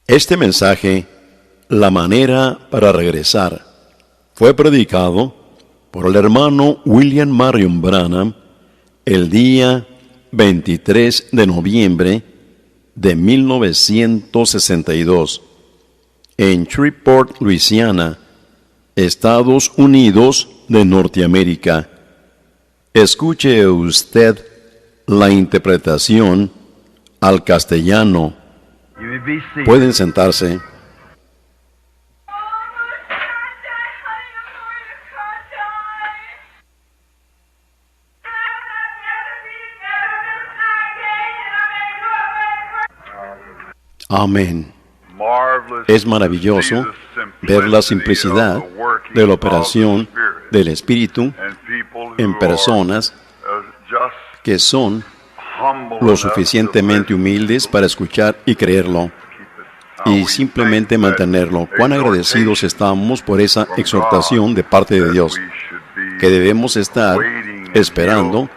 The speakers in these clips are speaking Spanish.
Este mensaje, La manera para regresar, fue predicado por el hermano William Marion Branham el día 23 de noviembre de 1962 en Shreveport, Luisiana, Estados Unidos de Norteamérica. Escuche usted la interpretación al castellano. Pueden sentarse. Amén. Es maravilloso ver la simplicidad de la operación del Espíritu en personas que son lo suficientemente humildes para escuchar y creerlo, y simplemente mantenerlo. Cuán agradecidos estamos por esa exhortación de parte de Dios, que debemos estar esperando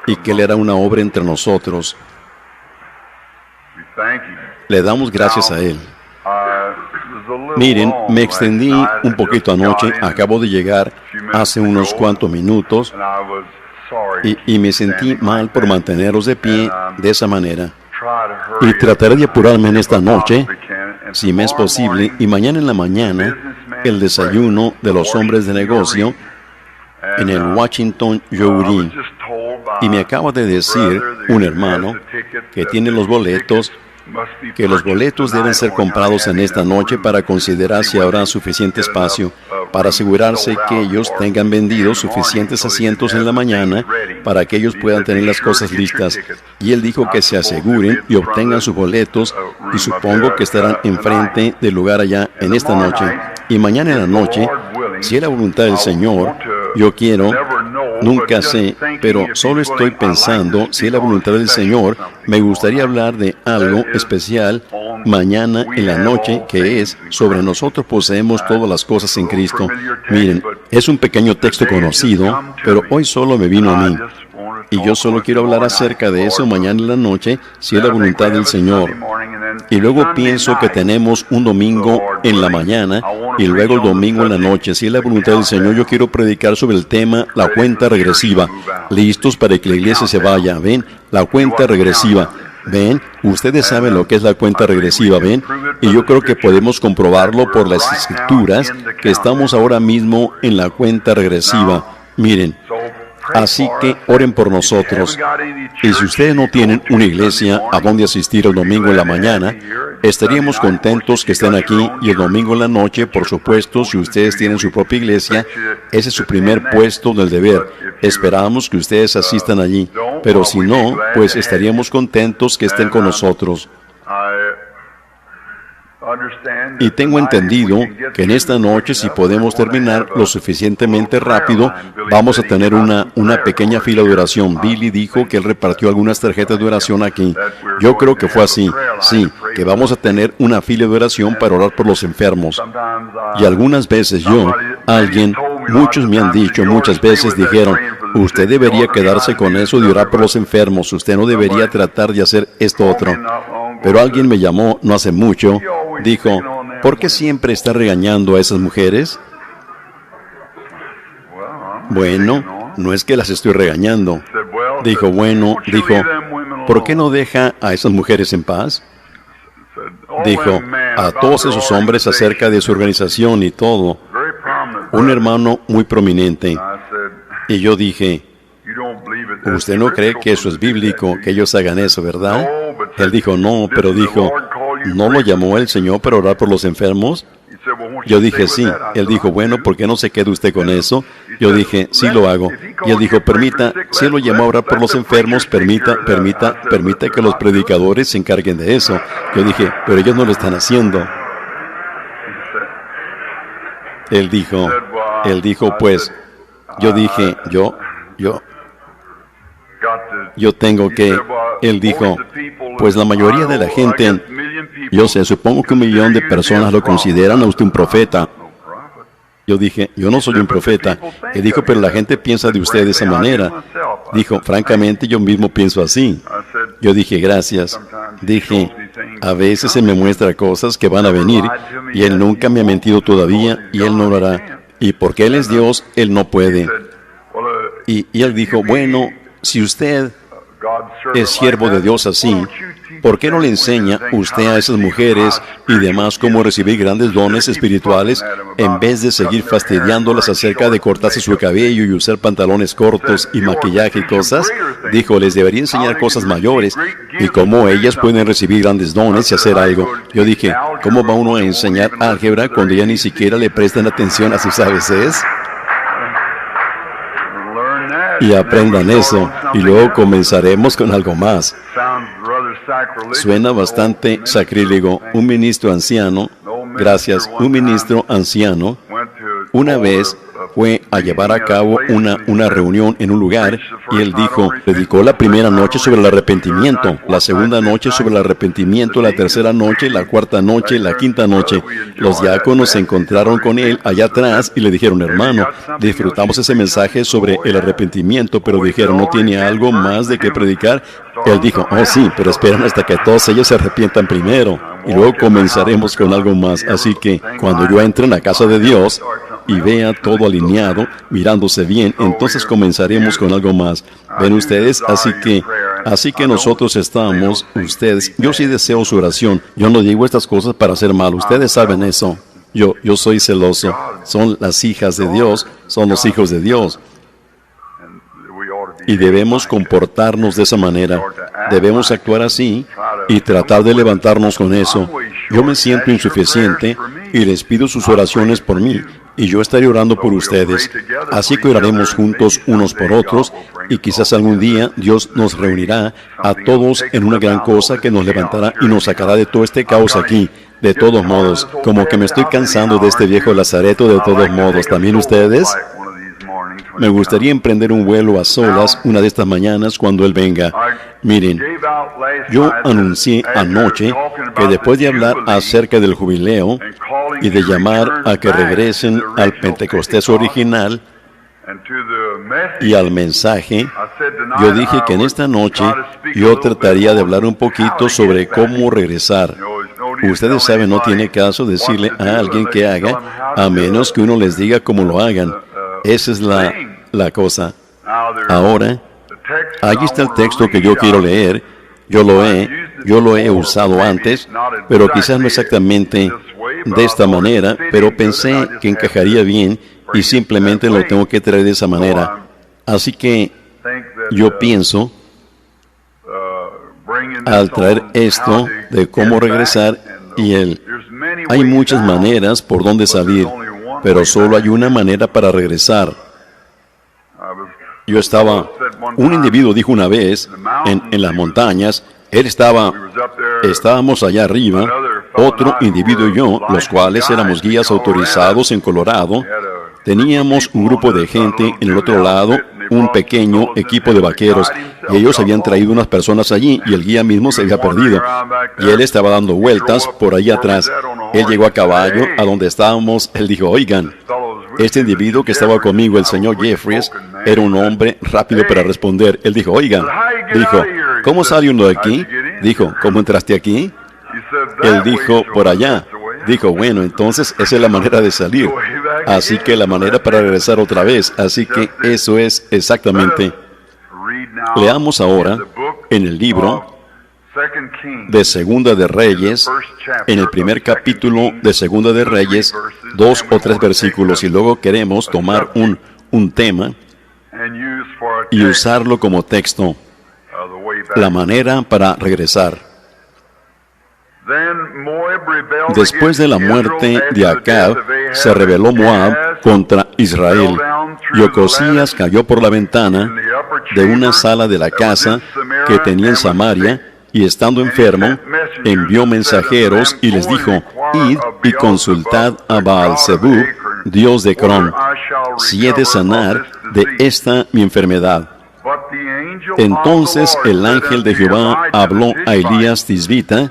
y que Él hará una obra entre nosotros. Le damos gracias a Él. Miren, me extendí un poquito anoche, acabo de llegar hace unos cuantos minutos y me sentí mal por manteneros de pie de esa manera. Y trataré de apurarme en esta noche, si me es posible, y mañana en la mañana, el desayuno de los hombres de negocio en el Washington Youri. Y me acaba de decir un hermano que tiene los boletos, que los boletos deben ser comprados en esta noche para considerar si habrá suficiente espacio, para asegurarse que ellos tengan vendidos suficientes asientos en la mañana para que ellos puedan tener las cosas listas. Y él dijo que se aseguren y obtengan sus boletos, y supongo que estarán enfrente del lugar allá en esta noche. Y mañana en la noche, si es la voluntad del Señor, yo quiero, nunca sé, pero solo estoy pensando, si es la voluntad del Señor, me gustaría hablar de algo especial mañana en la noche, que es sobre nosotros poseemos todas las cosas en Cristo. Miren, es un pequeño texto conocido, pero hoy solo me vino a mí. Y yo solo quiero hablar acerca de eso mañana en la noche, si es la voluntad del Señor. Y luego pienso que tenemos un domingo en la mañana y luego el domingo en la noche. Si es la voluntad del Señor, yo quiero predicar sobre el tema, la cuenta regresiva. Listos para que la iglesia se vaya. ¿Ven? La cuenta regresiva. ¿Ven? Ustedes saben lo que es la cuenta regresiva, ¿ven? Y yo creo que podemos comprobarlo por las Escrituras, que estamos ahora mismo en la cuenta regresiva. Miren. Así que oren por nosotros. Y si ustedes no tienen una iglesia a donde asistir el domingo en la mañana, estaríamos contentos que estén aquí, y el domingo en la noche, por supuesto, si ustedes tienen su propia iglesia, ese es su primer puesto del deber. Esperamos que ustedes asistan allí, pero si no, pues estaríamos contentos que estén con nosotros. Y tengo entendido que en esta noche, si podemos terminar lo suficientemente rápido, vamos a tener una pequeña fila de oración. Billy dijo que él repartió algunas tarjetas de oración aquí. Yo creo que fue así. Sí, que vamos a tener una fila de oración para orar por los enfermos. Y algunas veces muchos me han dicho, muchas veces dijeron, usted debería quedarse con eso de orar por los enfermos, usted no debería tratar de hacer esto otro. Pero alguien me llamó no hace mucho, dijo, ¿por qué siempre está regañando a esas mujeres? Bueno, no es que las estoy regañando. Dijo, ¿por qué no deja a esas mujeres en paz? Dijo, a todos esos hombres acerca de su organización y todo. Un hermano muy prominente. Y yo dije, usted no cree que eso es bíblico, que ellos hagan eso, ¿verdad? Él dijo, no, pero dijo, ¿no lo llamó el Señor para orar por los enfermos? Yo dije, sí. Él dijo, bueno, ¿por qué no se queda usted con eso? Yo dije, sí lo hago. Y él dijo, si él lo llamó a orar por los enfermos, permita que los predicadores se encarguen de eso. Yo dije, pero ellos no lo están haciendo. Él dijo, pues, yo dije, yo tengo que... Él dijo, pues la mayoría de la gente, yo sé, supongo que 1 millón de personas lo consideran a usted un profeta. Yo dije, yo no soy un profeta. Él dijo, pero la gente piensa de usted de esa manera. Dijo, francamente, yo mismo pienso así. Yo dije, gracias. Dije, A veces Él me muestra cosas que van a venir y Él nunca me ha mentido todavía y Él no lo hará. Y porque Él es Dios, Él no puede. Y Él dijo, bueno, si usted es siervo de Dios así, ¿por qué no le enseña usted a esas mujeres y demás cómo recibir grandes dones espirituales en vez de seguir fastidiándolas acerca de cortarse su cabello y usar pantalones cortos y maquillaje y cosas? Dijo, les debería enseñar cosas mayores y cómo ellas pueden recibir grandes dones y hacer algo. Yo dije, ¿cómo va uno a enseñar álgebra cuando ya ni siquiera le prestan atención a sus ABCs? Y aprendan eso, y luego comenzaremos con algo más. Suena bastante sacrílego. Un ministro anciano, gracias, un ministro anciano, una vez fue a llevar a cabo una reunión en un lugar y él dijo, predicó la primera noche sobre el arrepentimiento, la segunda noche sobre el arrepentimiento, la tercera noche, la cuarta noche, la quinta noche. Los diáconos se encontraron con él allá atrás y le dijeron, hermano, disfrutamos ese mensaje sobre el arrepentimiento, pero dijeron, ¿no tiene algo más de qué predicar? Él dijo, oh sí, pero esperan hasta que todos ellos se arrepientan primero y luego comenzaremos con algo más. Así que cuando yo entre en la casa de Dios y vea todo alineado, mirándose bien, entonces comenzaremos con algo más. ¿Ven ustedes? Así que nosotros estamos, ustedes, yo sí deseo su oración. Yo no digo estas cosas para hacer mal, ustedes saben eso. Yo soy celoso. Son las hijas de Dios, son los hijos de Dios. Y debemos comportarnos de esa manera. Debemos actuar así y tratar de levantarnos con eso. Yo me siento insuficiente y les pido sus oraciones por mí. Y yo estaré orando por ustedes. Así que oraremos juntos unos por otros y quizás algún día Dios nos reunirá a todos en una gran cosa que nos levantará y nos sacará de todo este caos aquí. De todos modos, como que me estoy cansando de este viejo lazareto de todos modos. ¿También ustedes? Me gustaría emprender un vuelo a solas una de estas mañanas cuando Él venga. Miren, yo anuncié anoche que después de hablar acerca del jubileo y de llamar a que regresen al Pentecostés original y al mensaje, yo dije que en esta noche yo trataría de hablar un poquito sobre cómo regresar. Ustedes saben, no tiene caso decirle a alguien que haga, a menos que uno les diga cómo lo hagan. Esa es la cosa. Ahora, allí está el texto que yo quiero leer. Yo lo he usado antes, pero quizás no exactamente de esta manera, pero pensé que encajaría bien y simplemente lo tengo que traer de esa manera. Así que yo pienso, al traer esto de cómo regresar hay muchas maneras por donde salir, pero solo hay una manera para regresar. Un individuo dijo una vez en las montañas, estábamos allá arriba, otro individuo y yo, los cuales éramos guías autorizados en Colorado, teníamos un grupo de gente en el otro lado, un pequeño equipo de vaqueros, y ellos habían traído unas personas allí, y el guía mismo se había perdido, y él estaba dando vueltas por allá atrás. Él llegó a caballo a donde estábamos. Él dijo, oigan, este individuo que estaba conmigo, el señor Jeffries, era un hombre rápido para responder. Él dijo, oigan, ¿cómo sale uno de aquí? Dijo, ¿cómo entraste aquí? Él dijo, por allá. Dijo, bueno, entonces esa es la manera de salir. Así que la manera para regresar otra vez. Así que eso es exactamente. Leamos ahora en el libro de Segunda de Reyes, en el primer capítulo de Segunda de Reyes, 2 o 3 versículos, y luego queremos tomar un tema y usarlo como texto, la manera para regresar. Después de la muerte de Acab, se rebeló Moab contra Israel, y Ocosías cayó por la ventana de una sala de la casa que tenía en Samaria, y estando enfermo, envió mensajeros y les dijo, id y consultad a Baal-Zebub, dios de Ecrón, si he de sanar de esta mi enfermedad. Entonces el ángel de Jehová habló a Elías Tisbita,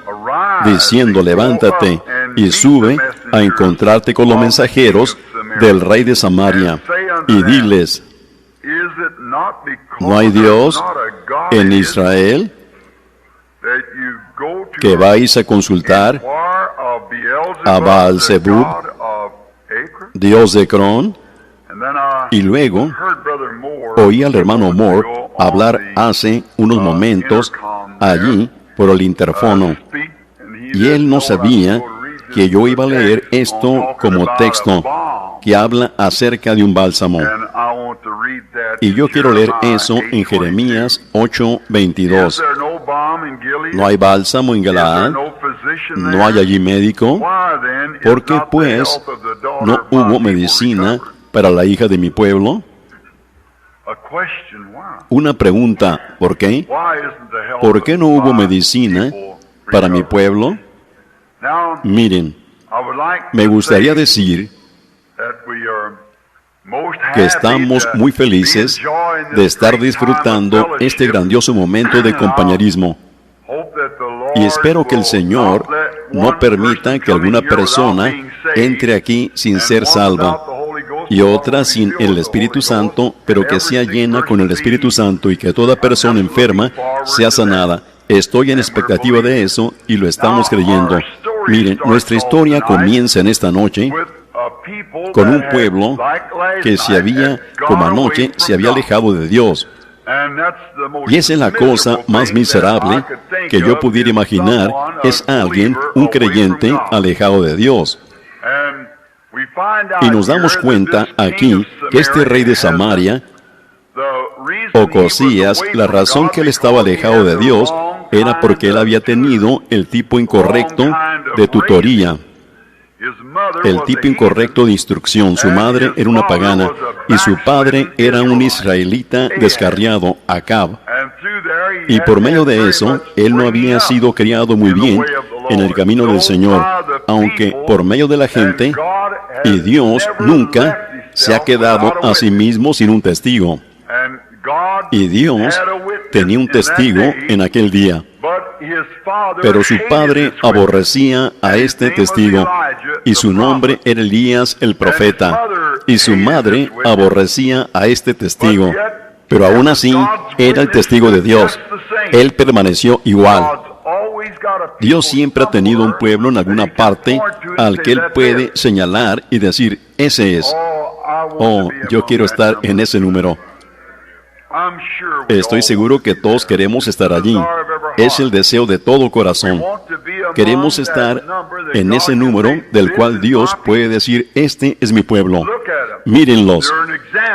diciendo, levántate y sube a encontrarte con los mensajeros del rey de Samaria, y diles, ¿no hay Dios en Israel? que vais a consultar a Baal-zebub, dios de Ecrón. Y luego oí al hermano Moore hablar hace unos momentos allí por el interfono. Y él no sabía que yo iba a leer esto como texto que habla acerca de un bálsamo. Y yo quiero leer eso en Jeremías 8:22. ¿No hay bálsamo en Galaad? ¿No hay allí médico? ¿Por qué pues no hubo medicina para la hija de mi pueblo? Una pregunta, ¿por qué? ¿Por qué no hubo medicina para mi pueblo? Miren, me gustaría decir que estamos muy felices de estar disfrutando este grandioso momento de compañerismo. Y espero que el Señor no permita que alguna persona entre aquí sin ser salva y otra sin el Espíritu Santo, pero que sea llena con el Espíritu Santo y que toda persona enferma sea sanada. Estoy en expectativa de eso y lo estamos creyendo. Miren, nuestra historia comienza en esta noche con un pueblo que como anoche, se había alejado de Dios. Y esa es la cosa más miserable que yo pudiera imaginar, es alguien, un creyente, alejado de Dios. Y nos damos cuenta aquí que este rey de Samaria, Ocosías, la razón que él estaba alejado de Dios era porque él había tenido el tipo incorrecto de tutoría, el tipo incorrecto de instrucción. Su madre era una pagana y su padre era un israelita descarriado, Acab. Y por medio de eso, él no había sido criado muy bien en el camino del Señor, aunque por medio de la gente, y Dios nunca se ha quedado a sí mismo sin un testigo. Y Dios tenía un testigo en aquel día. Pero su padre aborrecía a este testigo, y su nombre era Elías el profeta. Y su madre aborrecía a este testigo, pero aún así era el testigo de Dios. Él permaneció igual. Dios siempre ha tenido un pueblo en alguna parte al que Él puede señalar y decir, ese es. Oh, yo quiero estar en ese número. Estoy seguro que todos queremos estar allí. Es el deseo de todo corazón. Queremos estar en ese número del cual Dios puede decir, este es mi pueblo. Mírenlos.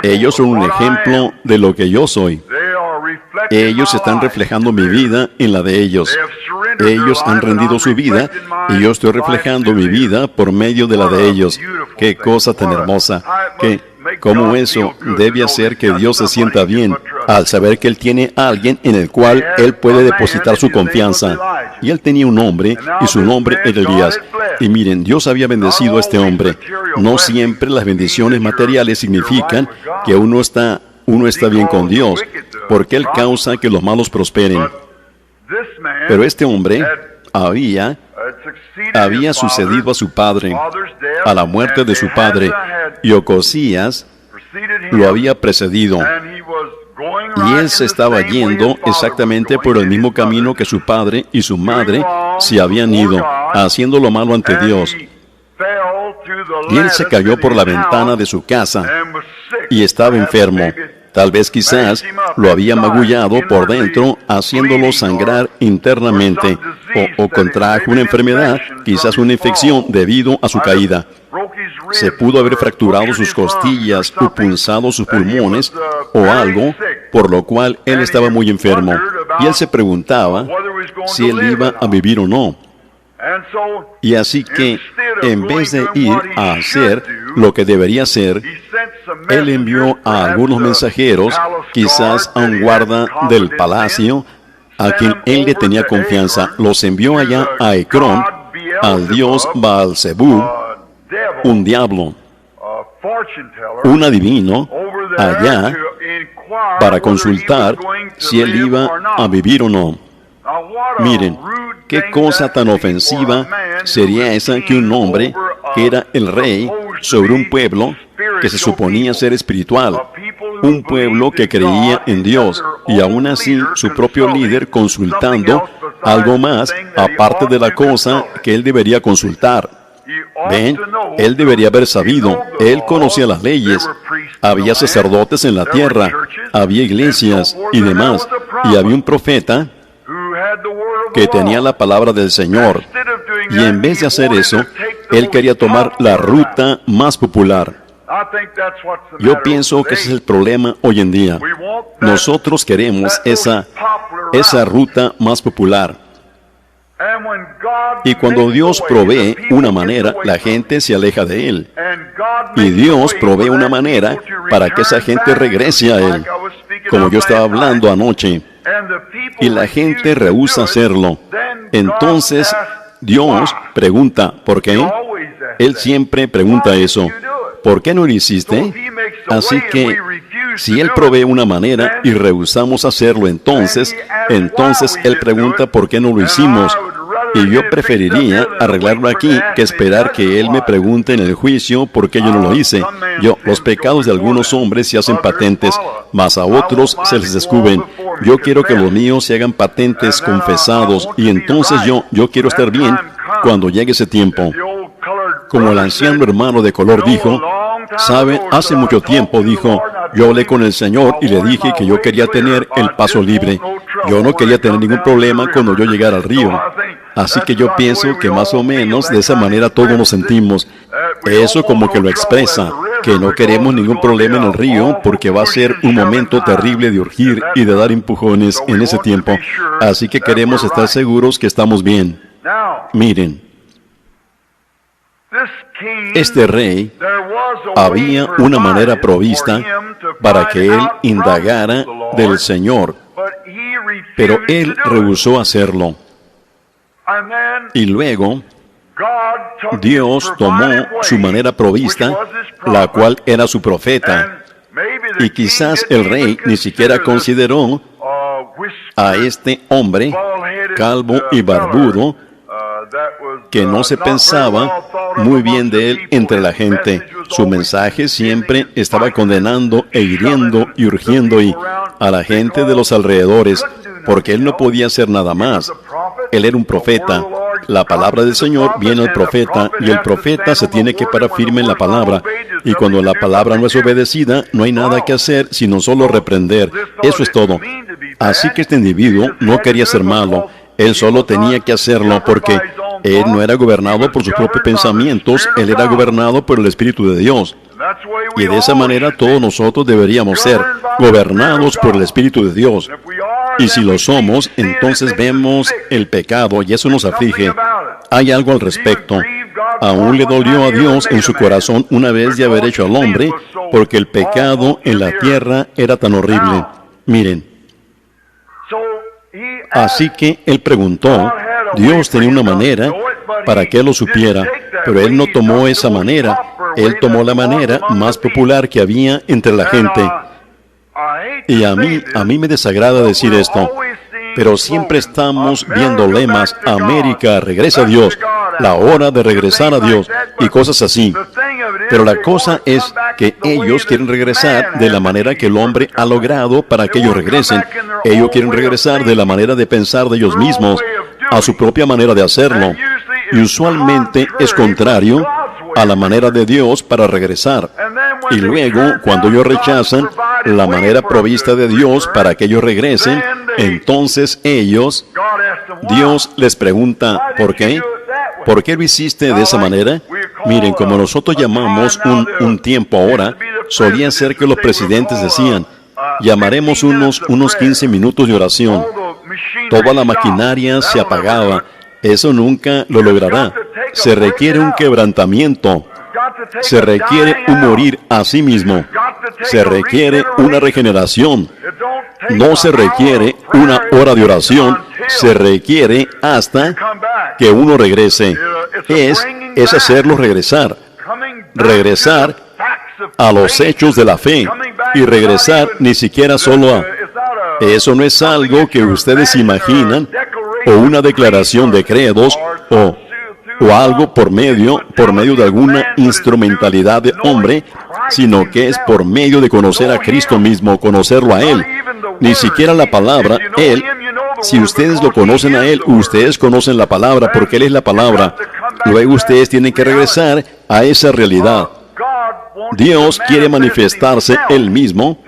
Ellos son un ejemplo de lo que yo soy. Ellos están reflejando mi vida en la de ellos. Ellos han rendido su vida y yo estoy reflejando mi vida por medio de la de ellos. Qué cosa tan hermosa. ¿Cómo eso debe hacer que Dios se sienta bien al saber que Él tiene a alguien en el cual Él puede depositar su confianza? Y Él tenía un nombre, y su nombre era Elías. Y miren, Dios había bendecido a este hombre. No siempre las bendiciones materiales significan que uno está bien con Dios, porque Él causa que los malos prosperen. Pero este hombre había sucedido a su padre, a la muerte de su padre, y Ocosías lo había precedido. Y él se estaba yendo exactamente por el mismo camino que su padre y su madre se habían ido, haciendo lo malo ante Dios. Y él se cayó por la ventana de su casa y estaba enfermo. Tal vez quizás lo había magullado por dentro, haciéndolo sangrar internamente, o contrajo una enfermedad, quizás una infección debido a su caída. Se pudo haber fracturado sus costillas o punzado sus pulmones o algo, por lo cual él estaba muy enfermo. Y él se preguntaba si él iba a vivir o no. Y así que, en vez de ir a hacer lo que debería hacer, él envió a algunos mensajeros, quizás a un guarda del palacio, a quien él le tenía confianza. Los envió allá a Ecrón, al dios Baal-zebub, un diablo, un adivino, allá, para consultar si él iba a vivir o no. Miren, qué cosa tan ofensiva sería esa que un hombre, que era el rey sobre un pueblo que se suponía ser espiritual, un pueblo que creía en Dios, y aún así su propio líder consultando algo más aparte de la cosa que él debería consultar. Ven, él debería haber sabido, él conocía las leyes, había sacerdotes en la tierra, había iglesias y demás, y había un profeta que tenía la palabra del Señor, y en vez de hacer eso, él quería tomar la ruta más popular. Yo pienso que ese es el problema hoy en día. Nosotros queremos esa ruta más popular. Y cuando Dios provee una manera, la gente se aleja de Él. Y Dios provee una manera para que esa gente regrese a Él, como yo estaba hablando anoche. Y la gente rehúsa hacerlo. Entonces, Dios pregunta, ¿por qué? Él siempre pregunta eso. ¿Por qué no lo hiciste? Así que, si Él provee una manera y rehusamos hacerlo, entonces Él pregunta por qué no lo hicimos. Y yo preferiría arreglarlo aquí que esperar que Él me pregunte en el juicio por qué yo no lo hice. Los pecados de algunos hombres se hacen patentes, mas a otros se les descubren. Yo quiero que los míos se hagan patentes, confesados, y entonces yo quiero estar bien cuando llegue ese tiempo. Como el anciano hermano de color dijo, ¿sabe? Hace mucho tiempo, dijo, yo hablé con el Señor y le dije que yo quería tener el paso libre. Yo no quería tener ningún problema cuando yo llegara al río. Así que yo pienso que más o menos de esa manera todos nos sentimos. Eso como que lo expresa, que no queremos ningún problema en el río porque va a ser un momento terrible de urgir y de dar empujones en ese tiempo. Así que queremos estar seguros que estamos bien. Miren, este rey, había una manera provista para que él indagara del Señor, pero él rehusó hacerlo. Y luego, Dios tomó su manera provista, la cual era su profeta, y quizás el rey ni siquiera consideró a este hombre, calvo y barbudo, que no se pensaba muy bien de él entre la gente. Su mensaje siempre estaba condenando e hiriendo y urgiendo a la gente de los alrededores, porque él no podía hacer nada más. Él era un profeta. La palabra del Señor viene al profeta, y el profeta se tiene que parar firme en la palabra. Y cuando la palabra no es obedecida, no hay nada que hacer sino solo reprender. Eso es todo. Así que este individuo no quería ser malo. Él solo tenía que hacerlo porque él no era gobernado por sus propios pensamientos, él era gobernado por el Espíritu de Dios. Y de esa manera todos nosotros deberíamos ser gobernados por el Espíritu de Dios. Y si lo somos, entonces vemos el pecado y eso nos aflige. Hay algo al respecto. Aún le dolió a Dios en su corazón una vez de haber hecho al hombre, porque el pecado en la tierra era tan horrible. Miren. Así que él preguntó, Dios tenía una manera para que él lo supiera, pero él no tomó esa manera, él tomó la manera más popular que había entre la gente. Y a mí me desagrada decir esto, pero siempre estamos viendo lemas, América, regresa a Dios, la hora de regresar a Dios, y cosas así. Pero la cosa es que ellos quieren regresar de la manera que el hombre ha logrado para que ellos regresen. Ellos quieren regresar de la manera de pensar de ellos mismos, a su propia manera de hacerlo. Y usualmente es contrario a la manera de Dios para regresar. Y luego, cuando ellos rechazan la manera provista de Dios para que ellos regresen, entonces Dios les pregunta, ¿por qué? ¿Por qué lo hiciste de esa manera? Miren, como nosotros llamamos un tiempo ahora, solía ser que los presidentes decían, llamaremos unos 15 minutos de oración. Toda la maquinaria se apagaba. Eso nunca lo logrará. Se requiere un quebrantamiento. Se requiere un morir a sí mismo. Se requiere una regeneración. No se requiere una hora de oración. Se requiere hasta que uno regrese. Es hacerlo regresar. Regresar a los hechos de la fe. Y regresar ni siquiera solo a... Eso no es algo que ustedes imaginan, o una declaración de credos, o algo por medio de alguna instrumentalidad de hombre, sino que es por medio de conocer a Cristo mismo, conocerlo a Él. Ni siquiera la palabra, Él. Si ustedes lo conocen a Él, ustedes conocen la palabra, porque Él es la palabra. Luego ustedes tienen que regresar a esa realidad. Dios quiere manifestarse Él mismo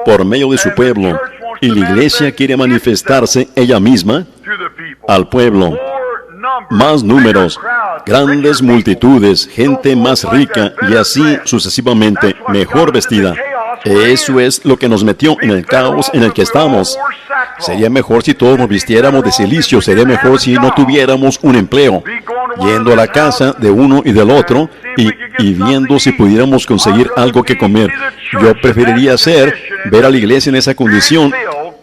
por medio de su pueblo, y la iglesia quiere manifestarse ella misma al pueblo. Más números, grandes multitudes, gente más rica y así sucesivamente, mejor vestida. Eso es lo que nos metió en el caos en el que estamos. Sería mejor si todos nos vistiéramos de silicio, sería mejor si no tuviéramos un empleo, yendo a la casa de uno y del otro y viendo si pudiéramos conseguir algo que comer. Yo preferiría ver a la iglesia en esa condición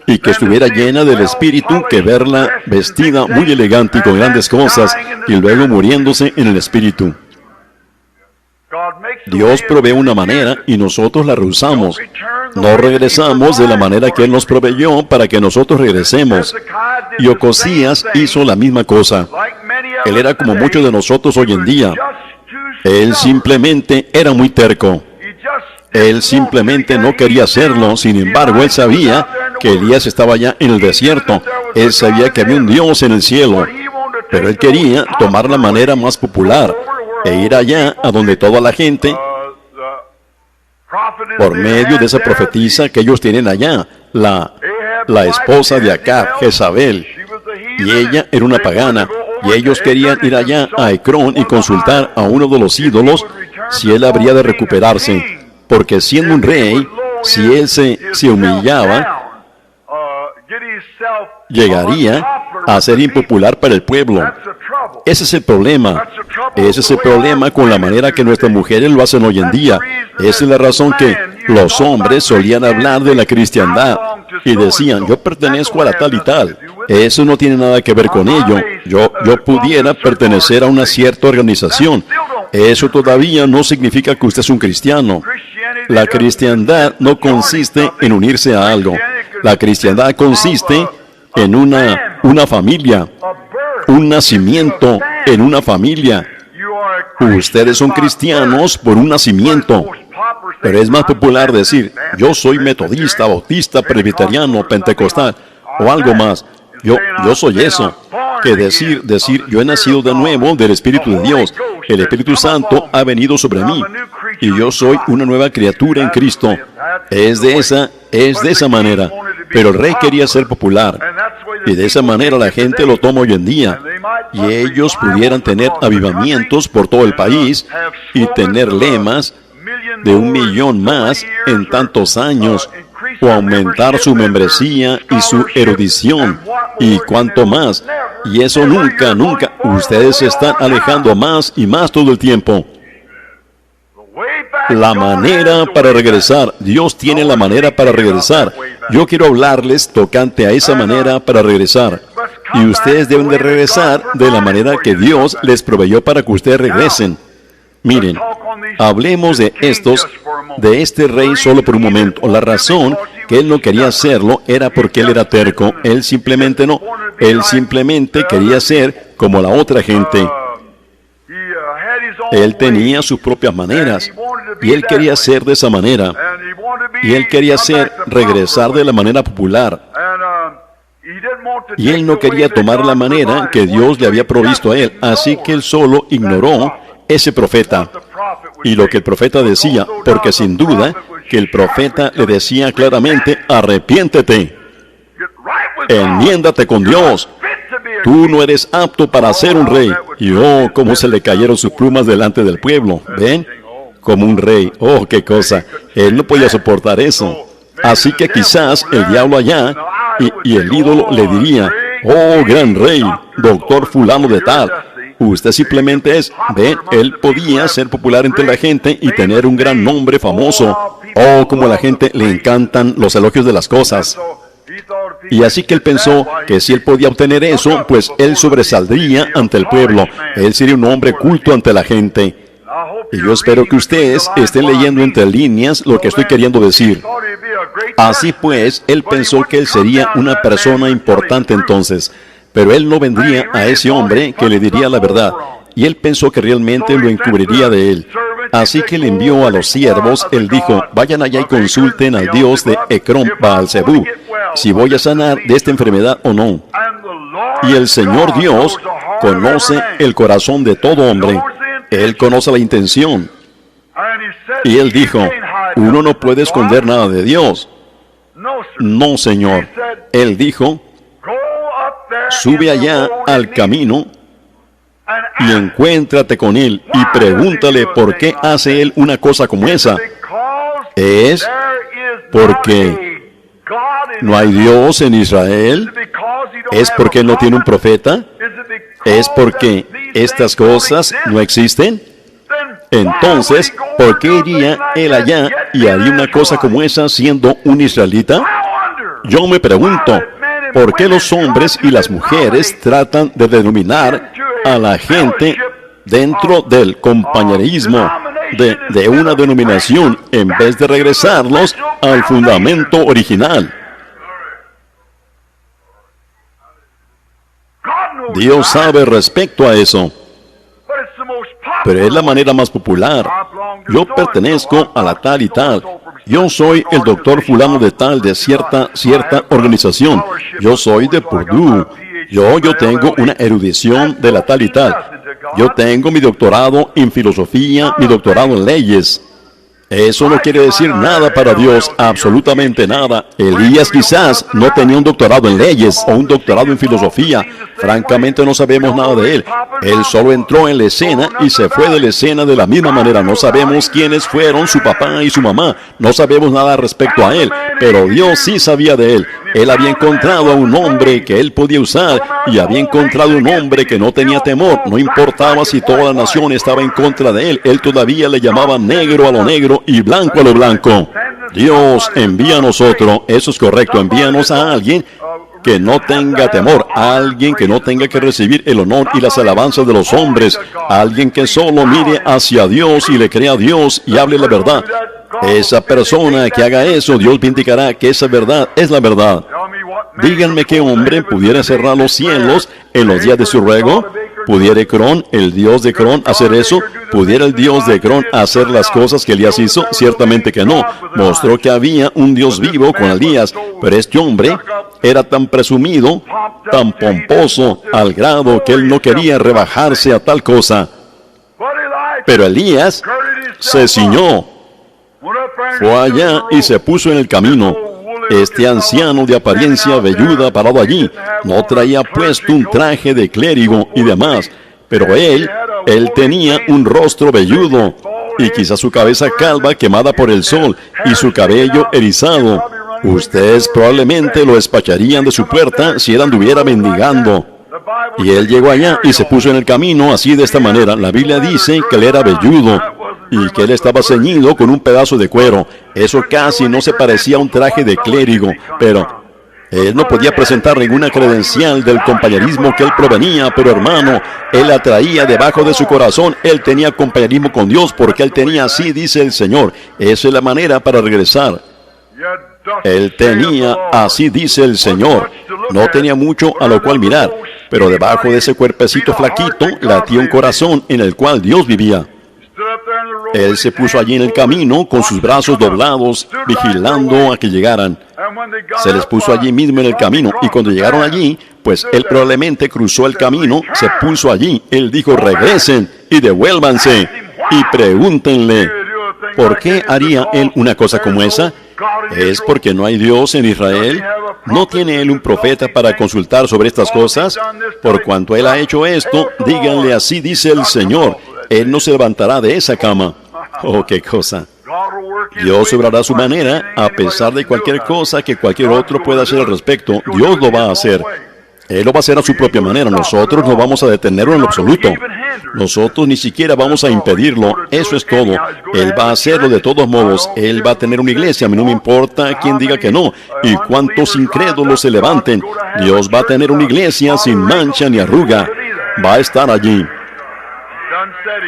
y que estuviera llena del Espíritu, que verla vestida muy elegante y con grandes cosas, y luego muriéndose en el Espíritu. Dios provee una manera y nosotros la rehusamos. No regresamos de la manera que Él nos proveyó para que nosotros regresemos. Y Ocosías hizo la misma cosa. Él era como muchos de nosotros hoy en día. Él simplemente era muy terco. Él simplemente no quería hacerlo. Sin embargo, él sabía que Elías estaba allá en el desierto. Él sabía que había un Dios en el cielo. Pero él quería tomar la manera más popular e ir allá a donde toda la gente, por medio de esa profetisa que ellos tienen allá, la esposa de Acab, Jezabel, y ella era una pagana, y ellos querían ir allá a Ecrón y consultar a uno de los ídolos si él habría de recuperarse, porque siendo un rey, si él se humillaba, llegaría a ser impopular para el pueblo. Ese es el problema. Ese es el problema con la manera que nuestras mujeres lo hacen hoy en día. Esa es la razón que los hombres solían hablar de la cristiandad y decían, yo pertenezco a la tal y tal. Eso no tiene nada que ver con ello. Yo pudiera pertenecer a una cierta organización. Eso todavía no significa que usted es un cristiano. La cristiandad no consiste en unirse a algo. La cristiandad consiste en una familia, un nacimiento en una familia. Ustedes son cristianos por un nacimiento, pero es más popular decir, yo soy metodista, bautista, presbiteriano, pentecostal, o algo más. Yo soy eso, que decir, yo he nacido de nuevo del Espíritu de Dios. El Espíritu Santo ha venido sobre mí, y yo soy una nueva criatura en Cristo. Es de esa manera. Pero el rey quería ser popular, y de esa manera la gente lo toma hoy en día, y ellos pudieran tener avivamientos por todo el país y tener lemas de 1 millón más en tantos años, o aumentar su membresía y su erudición, y cuanto más. Y eso nunca, ustedes se están alejando más y más todo el tiempo. La manera para regresar. Dios tiene la manera para regresar. Yo quiero hablarles tocante a esa manera para regresar. Y ustedes deben de regresar de la manera que Dios les proveyó para que ustedes regresen. Miren, hablemos de este rey solo por un momento. La razón que él no quería hacerlo era porque él era terco. Él simplemente no. Él simplemente quería ser como la otra gente. Él tenía sus propias maneras, y él quería ser de esa manera, y él quería regresar de la manera popular, y él no quería tomar la manera que Dios le había provisto a él, así que él solo ignoró ese profeta, y lo que el profeta decía, porque sin duda que el profeta le decía claramente, arrepiéntete, enmiéndate con Dios. Tú no eres apto para ser un rey. Y oh, cómo se le cayeron sus plumas delante del pueblo. ¿Ven? Como un rey. Oh, qué cosa. Él no podía soportar eso. Así que quizás el diablo allá y el ídolo le diría, oh, gran rey, doctor fulano de tal. Usted simplemente es, ven, él podía ser popular entre la gente y tener un gran nombre famoso. Oh, como a la gente le encantan los elogios de las cosas. Y así que él pensó que si él podía obtener eso, pues él sobresaldría ante el pueblo. Él sería un hombre culto ante la gente. Y yo espero que ustedes estén leyendo entre líneas lo que estoy queriendo decir. Así pues, él pensó que él sería una persona importante entonces. Pero él no vendría a ese hombre que le diría la verdad. y él pensó que realmente lo encubriría de él. Así que le envió a los siervos. Él dijo: vayan allá y consulten al Dios de Ecrón Baal-Zebú, si voy a sanar de esta enfermedad o no. Y el Señor Dios conoce el corazón de todo hombre. Él conoce la intención. Y él dijo: uno no puede esconder nada de Dios. No, Señor. Él dijo: sube allá al camino y encuéntrate con él y pregúntale por qué hace él una cosa como esa. Es porque no hay Dios en Israel. ¿Es porque él no tiene un profeta? ¿Es porque estas cosas no existen? Entonces, ¿por qué iría él allá y haría una cosa como esa siendo un israelita? Yo me pregunto, ¿por qué los hombres y las mujeres tratan de denominar a la gente dentro del compañerismo de una denominación en vez de regresarlos al fundamento original? Dios sabe respecto a eso, pero es la manera más popular. Yo pertenezco a la tal y tal. Yo soy el doctor fulano de tal de cierta organización. Yo soy de Purdue. Yo tengo una erudición de la tal y tal. Yo tengo mi doctorado en filosofía, mi doctorado en leyes. Eso no quiere decir nada para Dios, absolutamente nada. Elías quizás no tenía un doctorado en leyes o un doctorado en filosofía. Francamente no sabemos nada de él. Él solo entró en la escena y se fue de la escena de la misma manera. No sabemos quiénes fueron su papá y su mamá. No sabemos nada respecto a él. Pero Dios sí sabía de él. Él había encontrado a un hombre que él podía usar y había encontrado un hombre que no tenía temor. No importaba si toda la nación estaba en contra de él. Él todavía le llamaba negro a lo negro y blanco a lo blanco. Dios envía a nosotros, eso es correcto, envíanos a alguien que no tenga temor, a alguien que no tenga que recibir el honor y las alabanzas de los hombres, a alguien que solo mire hacia Dios y le crea a Dios y hable la verdad. Esa persona que haga eso, Dios vindicará que esa verdad es la verdad. Díganme qué hombre pudiera cerrar los cielos en los días de su ruego. ¿Pudiera Ecrón, el Dios de Ecrón, hacer eso? ¿Pudiera el Dios de Ecrón hacer las cosas que Elías hizo? Ciertamente que no. Mostró que había un Dios vivo con Elías, pero este hombre era tan presumido, tan pomposo, al grado que él no quería rebajarse a tal cosa. Pero Elías se ciñó, fue allá y se puso en el camino. Este anciano de apariencia velluda parado allí, no traía puesto un traje de clérigo y demás, pero él tenía un rostro velludo, y quizás su cabeza calva quemada por el sol, y su cabello erizado. Ustedes probablemente lo despacharían de su puerta si él anduviera mendigando. Y él llegó allá y se puso en el camino así de esta manera. La Biblia dice que él era velludo y que él estaba ceñido con un pedazo de cuero. Eso casi no se parecía a un traje de clérigo, pero él no podía presentar ninguna credencial del compañerismo que él provenía, pero hermano, él la traía debajo de su corazón. Él tenía compañerismo con Dios porque él tenía, así dice el Señor. Esa es la manera para regresar. Él tenía, así dice el Señor. No tenía mucho a lo cual mirar, pero debajo de ese cuerpecito flaquito latía un corazón en el cual Dios vivía. Él se puso allí en el camino con sus brazos doblados, vigilando a que llegaran. Se les puso allí mismo en el camino, y cuando llegaron allí, pues él probablemente cruzó el camino, se puso allí. Él dijo: regresen y devuélvanse y pregúntenle, ¿por qué haría él una cosa como esa? ¿Es porque no hay Dios en Israel? ¿No tiene él un profeta para consultar sobre estas cosas? Por cuanto él ha hecho esto, díganle: así dice el Señor, él no se levantará de esa cama. Oh, qué cosa. Dios obrará a su manera, a pesar de cualquier cosa que cualquier otro pueda hacer al respecto. Dios lo va a hacer. Él lo va a hacer a su propia manera. Nosotros no vamos a detenerlo en lo absoluto. Nosotros ni siquiera vamos a impedirlo. Eso es todo. Él va a hacerlo de todos modos. Él va a tener una iglesia. A mí no me importa quién diga que no. Y cuántos incrédulos se levanten. Dios va a tener una iglesia sin mancha ni arruga. Va a estar allí.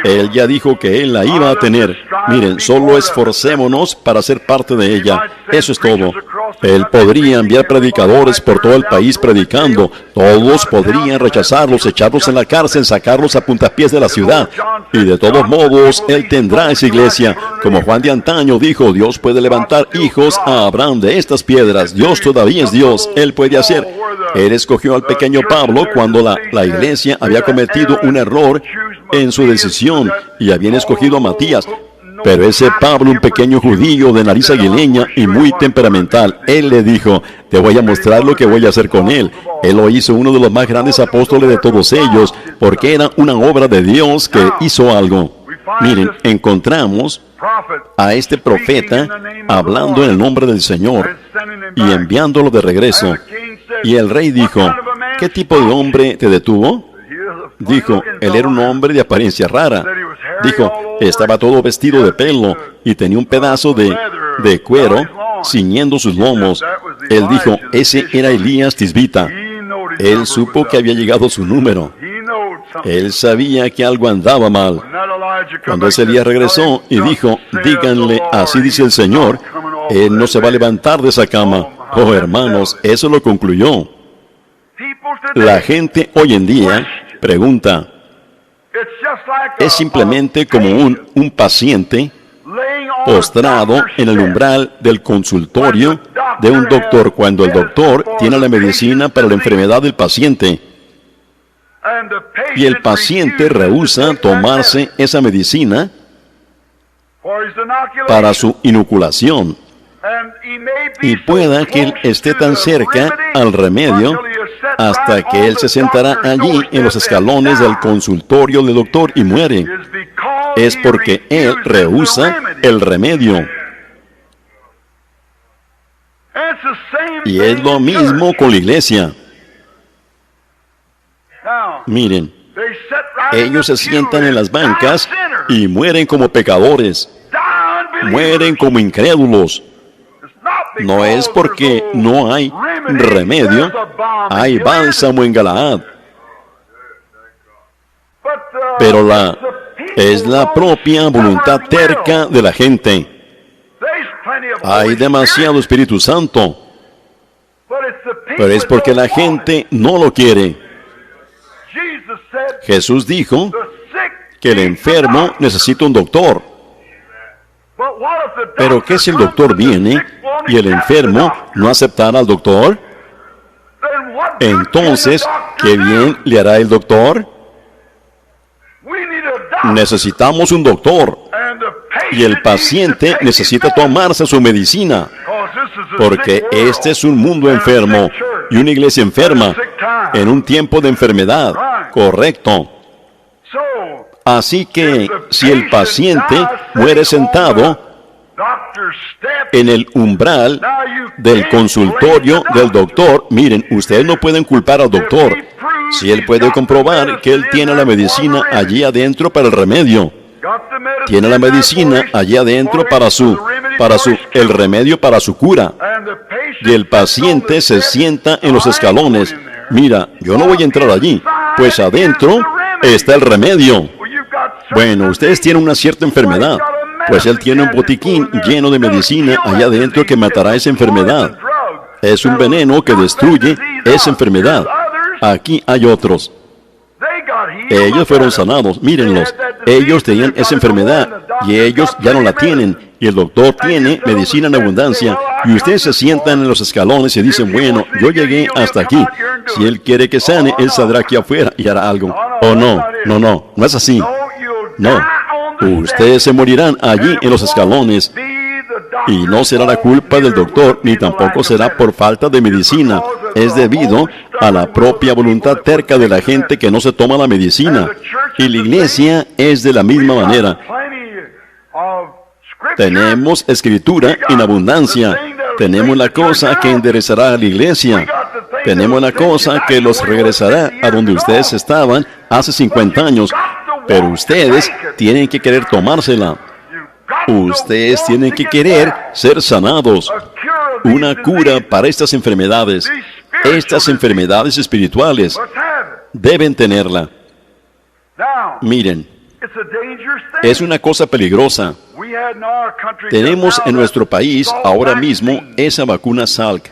Él ya dijo que Él la iba a tener. Miren, solo esforcémonos para ser parte de ella. Eso es todo. Él podría enviar predicadores por todo el país predicando. Todos podrían rechazarlos, echarlos en la cárcel, sacarlos a puntapiés de la ciudad. Y de todos modos, Él tendrá esa iglesia. Como Juan de antaño dijo, Dios puede levantar hijos a Abraham de estas piedras. Dios todavía es Dios. Él puede hacer. Él escogió al pequeño Pablo cuando la iglesia había cometido un error en su decisión y habían escogido a Matías. Pero ese Pablo, un pequeño judío de nariz aguileña y muy temperamental, él le dijo, te voy a mostrar lo que voy a hacer con él. Él lo hizo uno de los más grandes apóstoles de todos ellos, porque era una obra de Dios que hizo algo. Miren, encontramos a este profeta hablando en el nombre del Señor y enviándolo de regreso. Y el rey dijo, ¿qué tipo de hombre te detuvo? Dijo, él era un hombre de apariencia rara. Dijo, estaba todo vestido de pelo y tenía un pedazo de cuero ciñendo sus lomos. Él dijo, ese era Elías Tisbita. Él supo que había llegado su número. Él sabía que algo andaba mal. Cuando ese Elías regresó y dijo, díganle, así dice el Señor, él no se va a levantar de esa cama. Oh, hermanos, eso lo concluyó. La gente hoy en día pregunta, es simplemente como un paciente postrado en el umbral del consultorio de un doctor cuando el doctor tiene la medicina para la enfermedad del paciente y el paciente rehúsa tomarse esa medicina para su inoculación. Y pueda que él esté tan cerca al remedio hasta que él se sentará allí en los escalones del consultorio del doctor y muere. Es porque él rehúsa el remedio. Y es lo mismo con la iglesia. Miren, ellos se sientan en las bancas y mueren como pecadores. Mueren como incrédulos. No es porque no hay remedio, hay bálsamo en Galaad. Pero es la propia voluntad terca de la gente. Hay demasiado Espíritu Santo, pero es porque la gente no lo quiere. Jesús dijo que el enfermo necesita un doctor. Pero ¿qué si el doctor viene y el enfermo no aceptará al doctor? Entonces, ¿qué bien le hará el doctor? Necesitamos un doctor y el paciente necesita tomarse su medicina, porque este es un mundo enfermo y una iglesia enferma en un tiempo de enfermedad. Correcto. Así que si el paciente muere sentado en el umbral del consultorio del doctor, miren, ustedes no pueden culpar al doctor si él puede comprobar que él tiene la medicina allí adentro para el remedio. Tiene la medicina allí adentro para el remedio para su cura. Y el paciente se sienta en los escalones. Mira, yo no voy a entrar allí, pues adentro está el remedio. Bueno, ustedes tienen una cierta enfermedad, pues él tiene un botiquín lleno de medicina allá adentro que matará esa enfermedad. Es un veneno que destruye esa enfermedad. Aquí hay otros. Ellos fueron sanados, mírenlos. Ellos tenían esa enfermedad y ellos ya no la tienen. Y el doctor tiene medicina en abundancia. Y ustedes se sientan en los escalones y dicen, bueno, yo llegué hasta aquí. Si él quiere que sane, él saldrá aquí afuera y hará algo. Oh, no es así. No, ustedes se morirán allí en los escalones. Y no será la culpa del doctor, ni tampoco será por falta de medicina. Es debido a la propia voluntad terca de la gente que no se toma la medicina. Y la iglesia es de la misma manera. Tenemos escritura en abundancia. Tenemos la cosa que enderezará a la iglesia. Tenemos la cosa que los regresará a donde ustedes estaban hace 50 años. Pero ustedes tienen que querer tomársela. Ustedes tienen que querer ser sanados. Una cura para estas enfermedades espirituales, deben tenerla. Miren, Es una cosa peligrosa. Tenemos en nuestro país ahora mismo esa vacuna Salk.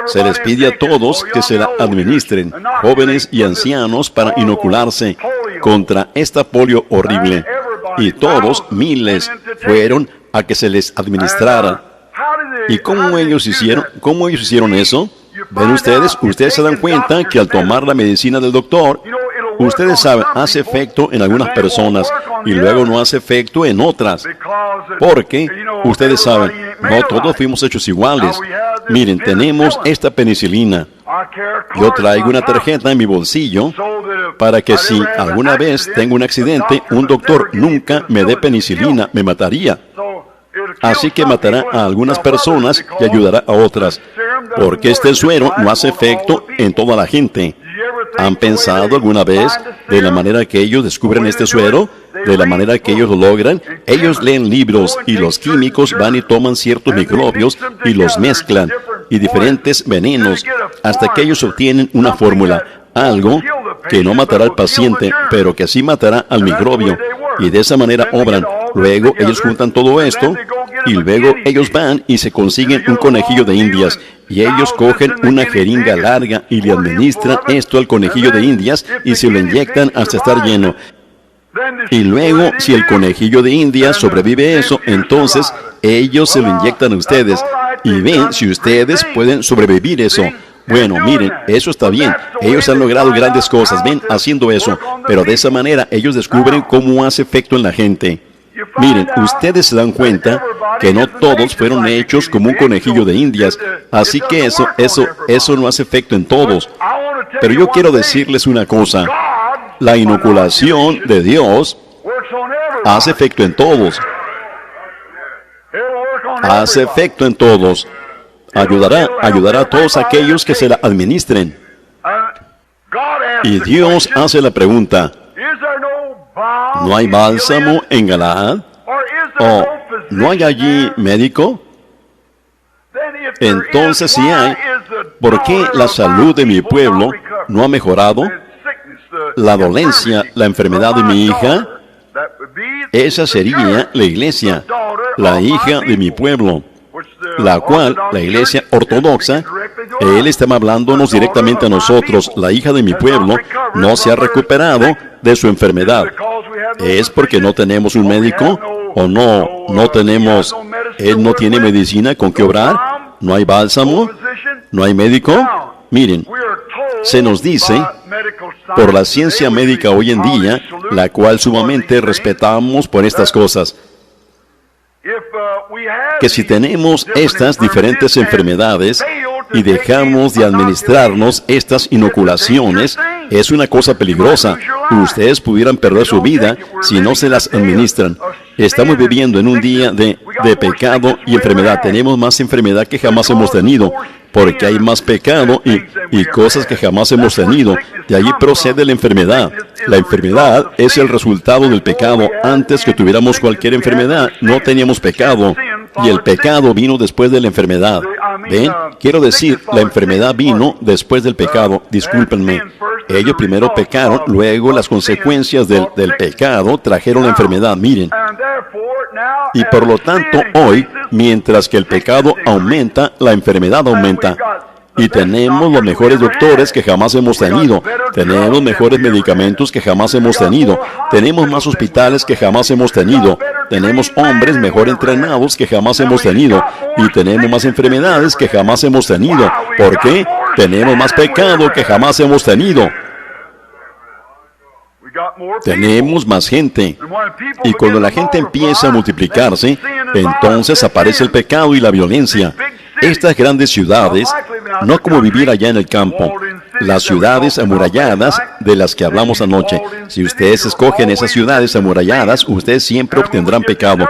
Se les pide a todos que se la administren, jóvenes y ancianos, para inocularse contra esta polio horrible. Y todos, miles, fueron a que se les administrara. ¿Y cómo ellos hicieron eso? Ven ustedes se dan cuenta que al tomar la medicina del doctor, ustedes saben, hace efecto en algunas personas y luego no hace efecto en otras. Porque, ustedes saben, no todos fuimos hechos iguales. Miren, tenemos esta penicilina. Yo traigo una tarjeta en mi bolsillo para que si alguna vez tengo un accidente, un doctor nunca me dé penicilina, me mataría. Así que matará a algunas personas y ayudará a otras. Porque este suero no hace efecto en toda la gente. ¿Han pensado alguna vez de la manera que ellos descubren este suero? De la manera que ellos lo logran. Ellos leen libros y los químicos van y toman ciertos microbios y los mezclan y diferentes venenos hasta que ellos obtienen una fórmula. Algo que no matará al paciente, pero que sí matará al microbio. Y de esa manera obran. Luego ellos juntan todo esto y luego ellos van y se consiguen un conejillo de indias. Y ellos cogen una jeringa larga y le administran esto al conejillo de indias y se lo inyectan hasta estar lleno. Y luego, si el conejillo de indias sobrevive eso, entonces ellos se lo inyectan a ustedes. Y ven si ustedes pueden sobrevivir eso. Bueno, miren, eso está bien. Ellos han logrado grandes cosas, ven, haciendo eso. Pero de esa manera ellos descubren cómo hace efecto en la gente. Miren, ustedes se dan cuenta que no todos fueron hechos como un conejillo de indias. Así que eso no hace efecto en todos. Pero yo quiero decirles una cosa. La inoculación de Dios hace efecto en todos. Hace efecto en todos. Ayudará a todos aquellos que se la administren. Y Dios hace la pregunta: ¿no hay bálsamo en Galaad? ¿O no hay allí médico? Entonces, si hay, ¿por qué la salud de mi pueblo no ha mejorado? La dolencia, la enfermedad de mi hija, esa sería la iglesia, la hija de mi pueblo, la cual, la iglesia ortodoxa, él está hablándonos directamente a nosotros. La hija de mi pueblo no se ha recuperado de su enfermedad. ¿Es porque no tenemos un médico? ¿O no tenemos, él no tiene medicina con que obrar? ¿No hay bálsamo? ¿No hay médico? Miren, se nos dice por la ciencia médica hoy en día, la cual sumamente respetamos por estas cosas, que si tenemos estas diferentes enfermedades y dejamos de administrarnos estas inoculaciones, es una cosa peligrosa. Ustedes pudieran perder su vida si no se las administran. Estamos viviendo en un día de pecado y enfermedad. Tenemos más enfermedad que jamás hemos tenido, porque hay más pecado y cosas que jamás hemos tenido. De allí procede la enfermedad. La enfermedad es el resultado del pecado. Antes que tuviéramos cualquier enfermedad, no teníamos pecado. Y el pecado vino después de la enfermedad. ¿Ven? Quiero decir, la enfermedad vino después del pecado. Discúlpenme. Ellos primero pecaron, luego las consecuencias del pecado trajeron la enfermedad. Miren. Y por lo tanto, hoy, mientras que el pecado aumenta, la enfermedad aumenta. Y tenemos los mejores doctores que jamás hemos tenido. Tenemos mejores medicamentos que jamás hemos tenido. Tenemos más hospitales que jamás hemos tenido. Tenemos hombres mejor entrenados que jamás hemos tenido. Y tenemos más enfermedades que jamás hemos tenido. ¿Por qué? Tenemos más pecado que jamás hemos tenido. Tenemos más gente. Y cuando la gente empieza a multiplicarse, entonces aparece el pecado y la violencia. Estas grandes ciudades, no como vivir allá en el campo, las ciudades amuralladas de las que hablamos anoche. Si ustedes escogen esas ciudades amuralladas, ustedes siempre obtendrán pecado.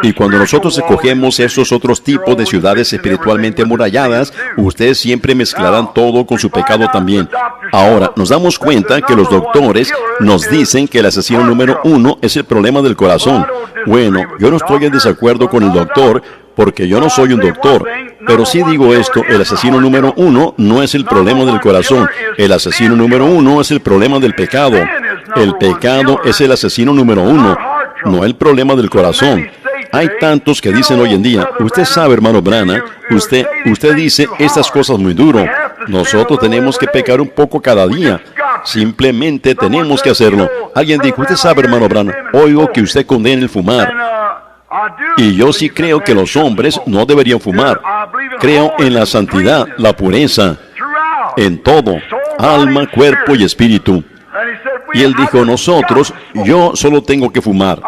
Y cuando nosotros escogemos esos otros tipos de ciudades espiritualmente amuralladas, ustedes siempre mezclarán todo con su pecado también. Ahora, nos damos cuenta que los doctores nos dicen que el asesino número 1 es el problema del corazón. Bueno, yo no estoy en desacuerdo con el doctor, porque yo no soy un doctor. Pero sí digo esto, el asesino número 1 no es el problema del corazón. El asesino número 1 es el problema del pecado. El pecado es el asesino número uno, no el problema del corazón. Hay tantos que dicen hoy en día, usted sabe, hermano Branham, usted dice estas cosas muy duro. Nosotros tenemos que pecar un poco cada día. Simplemente tenemos que hacerlo. Alguien dijo, usted sabe, hermano Branham, oigo que usted condena el fumar. Y yo sí creo que los hombres no deberían fumar. Creo en la santidad, la pureza, en todo, alma, cuerpo y espíritu. Y él dijo, nosotros, yo solo tengo que fumar.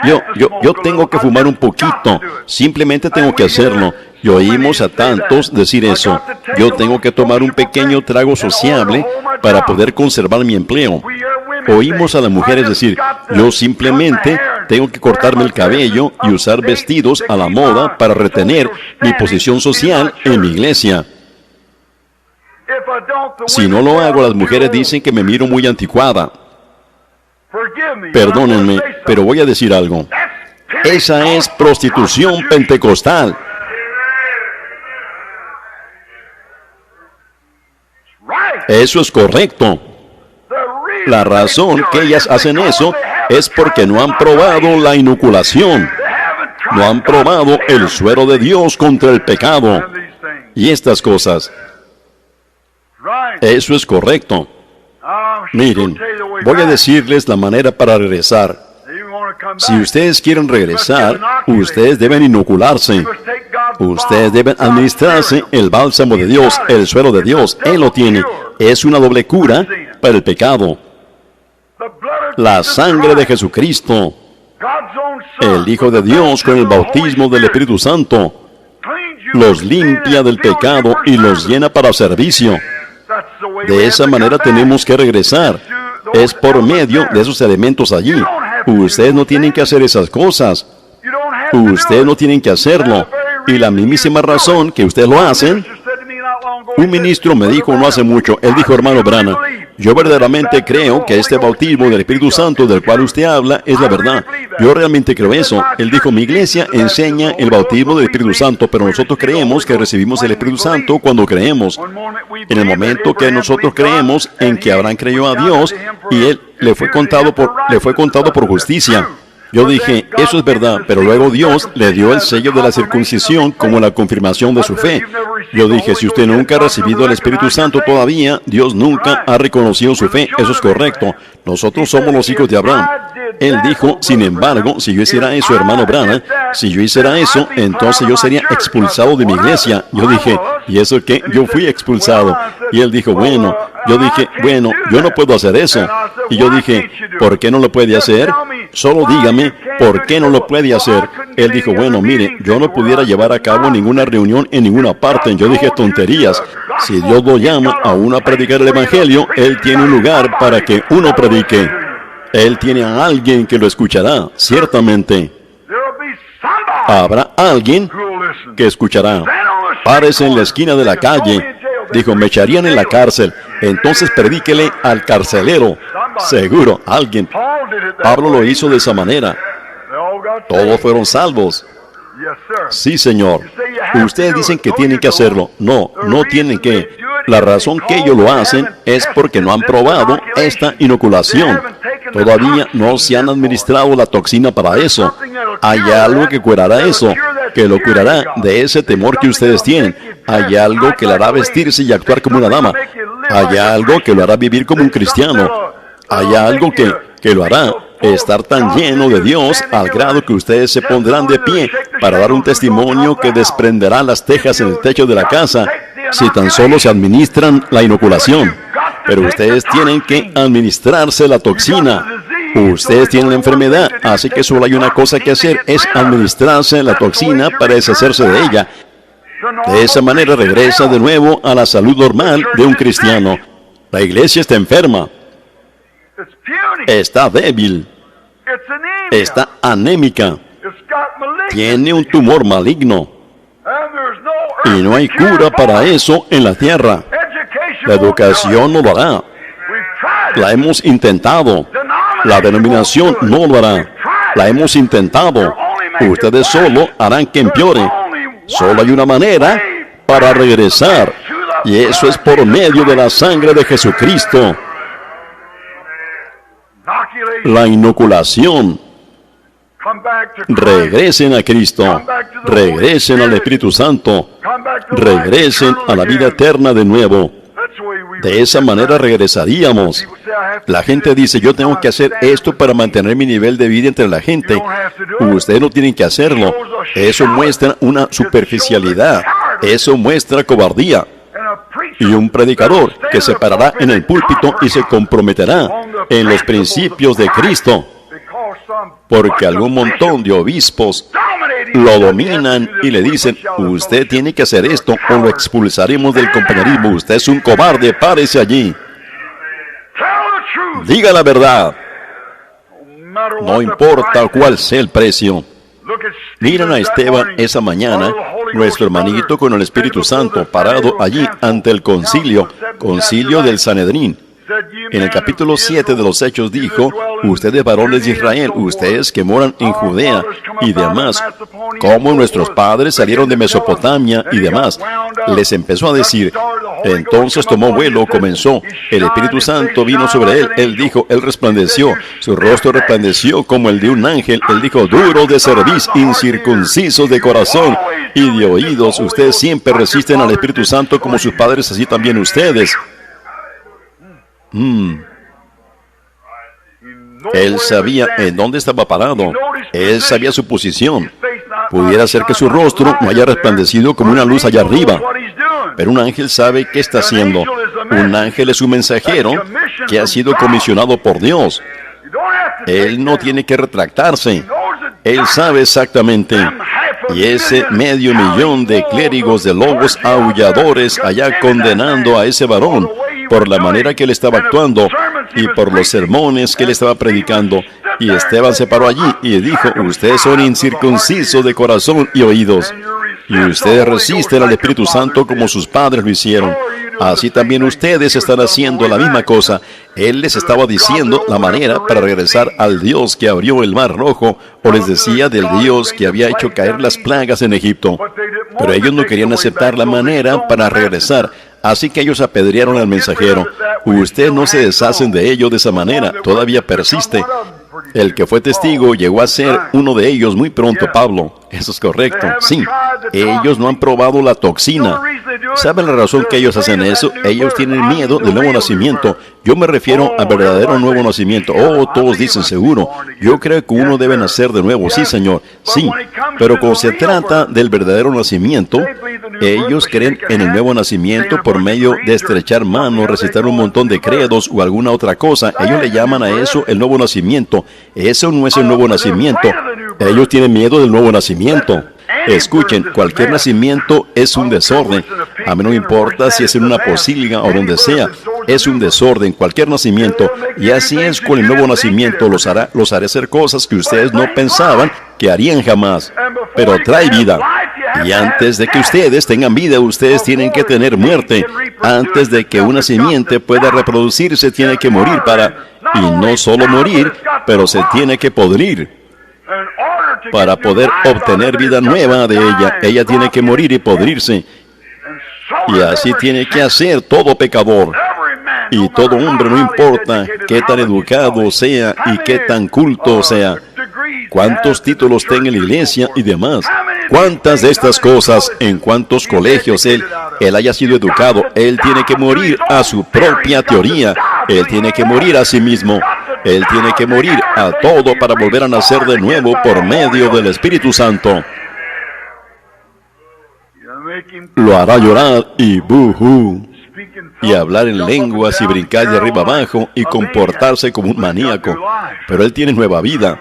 Yo tengo que fumar un poquito. Simplemente tengo que hacerlo. Y oímos a tantos decir eso. Yo tengo que tomar un pequeño trago sociable para poder conservar mi empleo. Oímos a las mujeres decir, yo simplemente tengo que cortarme el cabello y usar vestidos a la moda para retener mi posición social en mi iglesia. Si no lo hago, las mujeres dicen que me miro muy anticuada. Perdónenme, pero voy a decir algo. Esa es prostitución pentecostal. Eso es correcto. La razón que ellas hacen eso es porque no han probado la inoculación. No han probado el suero de Dios contra el pecado. Y estas cosas. Eso es correcto. Miren, voy a decirles la manera para regresar. Si ustedes quieren regresar, ustedes deben inocularse. Ustedes deben administrarse el bálsamo de Dios, el suero de Dios. Él lo tiene. Es una doble cura para el pecado. La sangre de Jesucristo, el Hijo de Dios con el bautismo del Espíritu Santo, los limpia del pecado y los llena para servicio. De esa manera tenemos que regresar. Es por medio de esos elementos allí. Ustedes no tienen que hacer esas cosas. Ustedes no tienen que hacerlo. Y la mismísima razón que ustedes lo hacen. Un ministro me dijo no hace mucho, él dijo, hermano Branham, yo verdaderamente creo que este bautismo del Espíritu Santo del cual usted habla es la verdad. Yo realmente creo eso. Él dijo, mi iglesia enseña el bautismo del Espíritu Santo, pero nosotros creemos que recibimos el Espíritu Santo cuando creemos. En el momento que nosotros creemos en que Abraham creyó a Dios y él le fue contado por justicia. Yo dije, eso es verdad, pero luego Dios le dio el sello de la circuncisión como la confirmación de su fe. Yo dije, si usted nunca ha recibido el Espíritu Santo todavía, Dios nunca ha reconocido su fe. Eso es correcto. Nosotros somos los hijos de Abraham. Él dijo, sin embargo, si yo hiciera eso, hermano Branham, si yo hiciera eso, entonces yo sería expulsado de mi iglesia. Yo dije, ¿y eso qué? Yo fui expulsado. Y él dijo, bueno, yo dije, bueno, yo no puedo hacer eso. Y yo dije, ¿por qué no lo puede hacer? Solo dígame, ¿por qué no lo puede hacer? Él dijo, bueno, mire, yo no pudiera llevar a cabo ninguna reunión en ninguna parte. Yo dije, tonterías. Si Dios lo llama a uno a predicar el Evangelio, Él tiene un lugar para que uno predique. Él tiene a alguien que lo escuchará, ciertamente. Habrá alguien que escuchará. Párese en la esquina de la calle. Dijo, me echarían en la cárcel. Entonces predíquele al carcelero. Seguro, alguien. Pablo lo hizo de esa manera. Todos fueron salvos. Sí, señor. Ustedes dicen que tienen que hacerlo. No, no tienen que. La razón que ellos lo hacen es porque no han probado esta inoculación. Todavía no se han administrado la toxina para eso. Hay algo que curará eso, que lo curará de ese temor que ustedes tienen. Hay algo que le hará vestirse y actuar como una dama. Hay algo que lo hará vivir como un cristiano. Hay algo que lo hará estar tan lleno de Dios al grado que ustedes se pondrán de pie para dar un testimonio que desprenderá las tejas en el techo de la casa si tan solo se administran la inoculación. Pero ustedes tienen que administrarse la toxina. Ustedes tienen la enfermedad, así que solo hay una cosa que hacer, es administrarse la toxina para deshacerse de ella. De esa manera regresa de nuevo a la salud normal de un cristiano. La iglesia está enferma. Está débil. Está anémica. Tiene un tumor maligno. Y no hay cura para eso en la tierra. La educación no lo hará. La hemos intentado. La denominación no lo hará. La hemos intentado. Ustedes solo harán que empeore. Solo hay una manera para regresar. Y eso es por medio de la sangre de Jesucristo. la inoculación. Regresen a Cristo, regresen al Espíritu Santo, regresen a la vida eterna de nuevo. De esa manera regresaríamos. La gente dice, yo tengo que hacer esto para mantener mi nivel de vida entre la gente. Ustedes no tienen que hacerlo. Eso muestra una superficialidad. Eso muestra cobardía. Y un predicador que se parará en el púlpito y se comprometerá en los principios de Cristo, porque algún montón de obispos lo dominan y le dicen, usted tiene que hacer esto o lo expulsaremos del compañerismo. Usted es un cobarde, párese allí. Diga la verdad. No importa cuál sea el precio. Miren a Esteban esa mañana, nuestro hermanito con el Espíritu Santo, parado allí ante el concilio del Sanedrín. En el capítulo 7 de los Hechos dijo, ustedes varones de Israel, ustedes que moran en Judea y demás, como nuestros padres salieron de Mesopotamia y demás, les empezó a decir. Entonces tomó vuelo, comenzó, el Espíritu Santo vino sobre él, él dijo, él resplandeció, su rostro resplandeció como el de un ángel, él dijo, duro de cerviz, incircuncisos de corazón y de oídos, ustedes siempre resisten al Espíritu Santo como sus padres, así también ustedes. Él sabía en dónde estaba parado. Él sabía su posición. Pudiera ser que su rostro no haya resplandecido como una luz allá arriba, pero un ángel sabe qué está haciendo. Un ángel es un mensajero que ha sido comisionado por Dios. Él no tiene que retractarse. Él sabe exactamente. Y ese 500,000 de clérigos, de lobos aulladores allá condenando a ese varón por la manera que él estaba actuando y por los sermones que él estaba predicando. Y Esteban se paró allí y dijo, ustedes son incircuncisos de corazón y oídos, y ustedes resisten al Espíritu Santo como sus padres lo hicieron. Así también ustedes están haciendo la misma cosa. Él les estaba diciendo la manera para regresar al Dios que abrió el Mar Rojo, o les decía del Dios que había hecho caer las plagas en Egipto. Pero ellos no querían aceptar la manera para regresar. Así que ellos apedrearon al mensajero. Ustedes no se deshacen de ello de esa manera, todavía persiste. El que fue testigo llegó a ser uno de ellos muy pronto, Pablo. Eso es correcto, sí. Ellos no han probado la toxina. ¿Saben la razón que ellos hacen eso? Ellos tienen miedo del nuevo nacimiento. Yo me refiero al verdadero nuevo nacimiento. Oh, todos dicen seguro. Yo creo que uno debe nacer de nuevo. Sí, Señor. Sí. Pero cuando se trata del verdadero nacimiento, ellos creen en el nuevo nacimiento por medio de estrechar manos, recitar un montón de credos o alguna otra cosa. Ellos le llaman a eso el nuevo nacimiento. Eso no es el nuevo nacimiento. Ellos tienen miedo del nuevo nacimiento. Escuchen, cualquier nacimiento es un desorden. A mí no me importa si es en una pocilga o donde sea. Es un desorden, cualquier nacimiento. Y así es con el nuevo nacimiento. Los haré hacer cosas que ustedes no pensaban que harían jamás. Pero trae vida. Y antes de que ustedes tengan vida, ustedes tienen que tener muerte. Antes de que una simiente pueda reproducirse, tiene que morir y no solo morir, pero se tiene que podrir. Para poder obtener vida nueva de ella, ella tiene que morir y podrirse. Y así tiene que hacer todo pecador. Y todo hombre, no importa qué tan educado sea y qué tan culto sea, cuántos títulos tenga en la iglesia y demás, cuántas de estas cosas, en cuántos colegios él haya sido educado, él tiene que morir a su propia teoría, él tiene que morir a sí mismo, él tiene que morir a todo para volver a nacer de nuevo por medio del Espíritu Santo. Lo hará llorar y buhu, y hablar en lenguas y brincar de arriba abajo y comportarse como un maníaco. Pero él tiene nueva vida.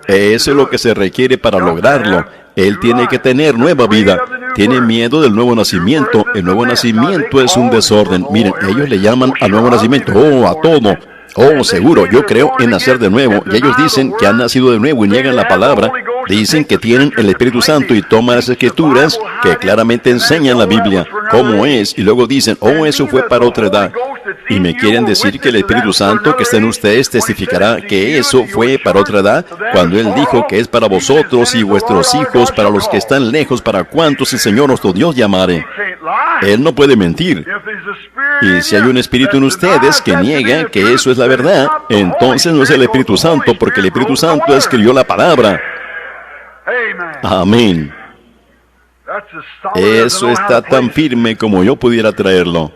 Eso es lo que se requiere para lograrlo. Él tiene que tener nueva vida. Tiene miedo del nuevo nacimiento. El nuevo nacimiento es un desorden. Miren, ellos le llaman al nuevo nacimiento, a todo. Oh, seguro, yo creo en nacer de nuevo. Y ellos dicen que han nacido de nuevo y niegan la palabra Dicen que tienen el Espíritu Santo y toman las Escrituras que claramente enseñan la Biblia, cómo es, y luego dicen, oh, eso fue para otra edad. Y me quieren decir que el Espíritu Santo que está en ustedes testificará que eso fue para otra edad, cuando Él dijo que es para vosotros y vuestros hijos, para los que están lejos, para cuantos el Señor nuestro Dios llamare. Él no puede mentir. Y si hay un espíritu en ustedes que niega que eso es la verdad, entonces no es el Espíritu Santo, porque el Espíritu Santo escribió la palabra. Amén. Eso está tan firme como yo pudiera traerlo.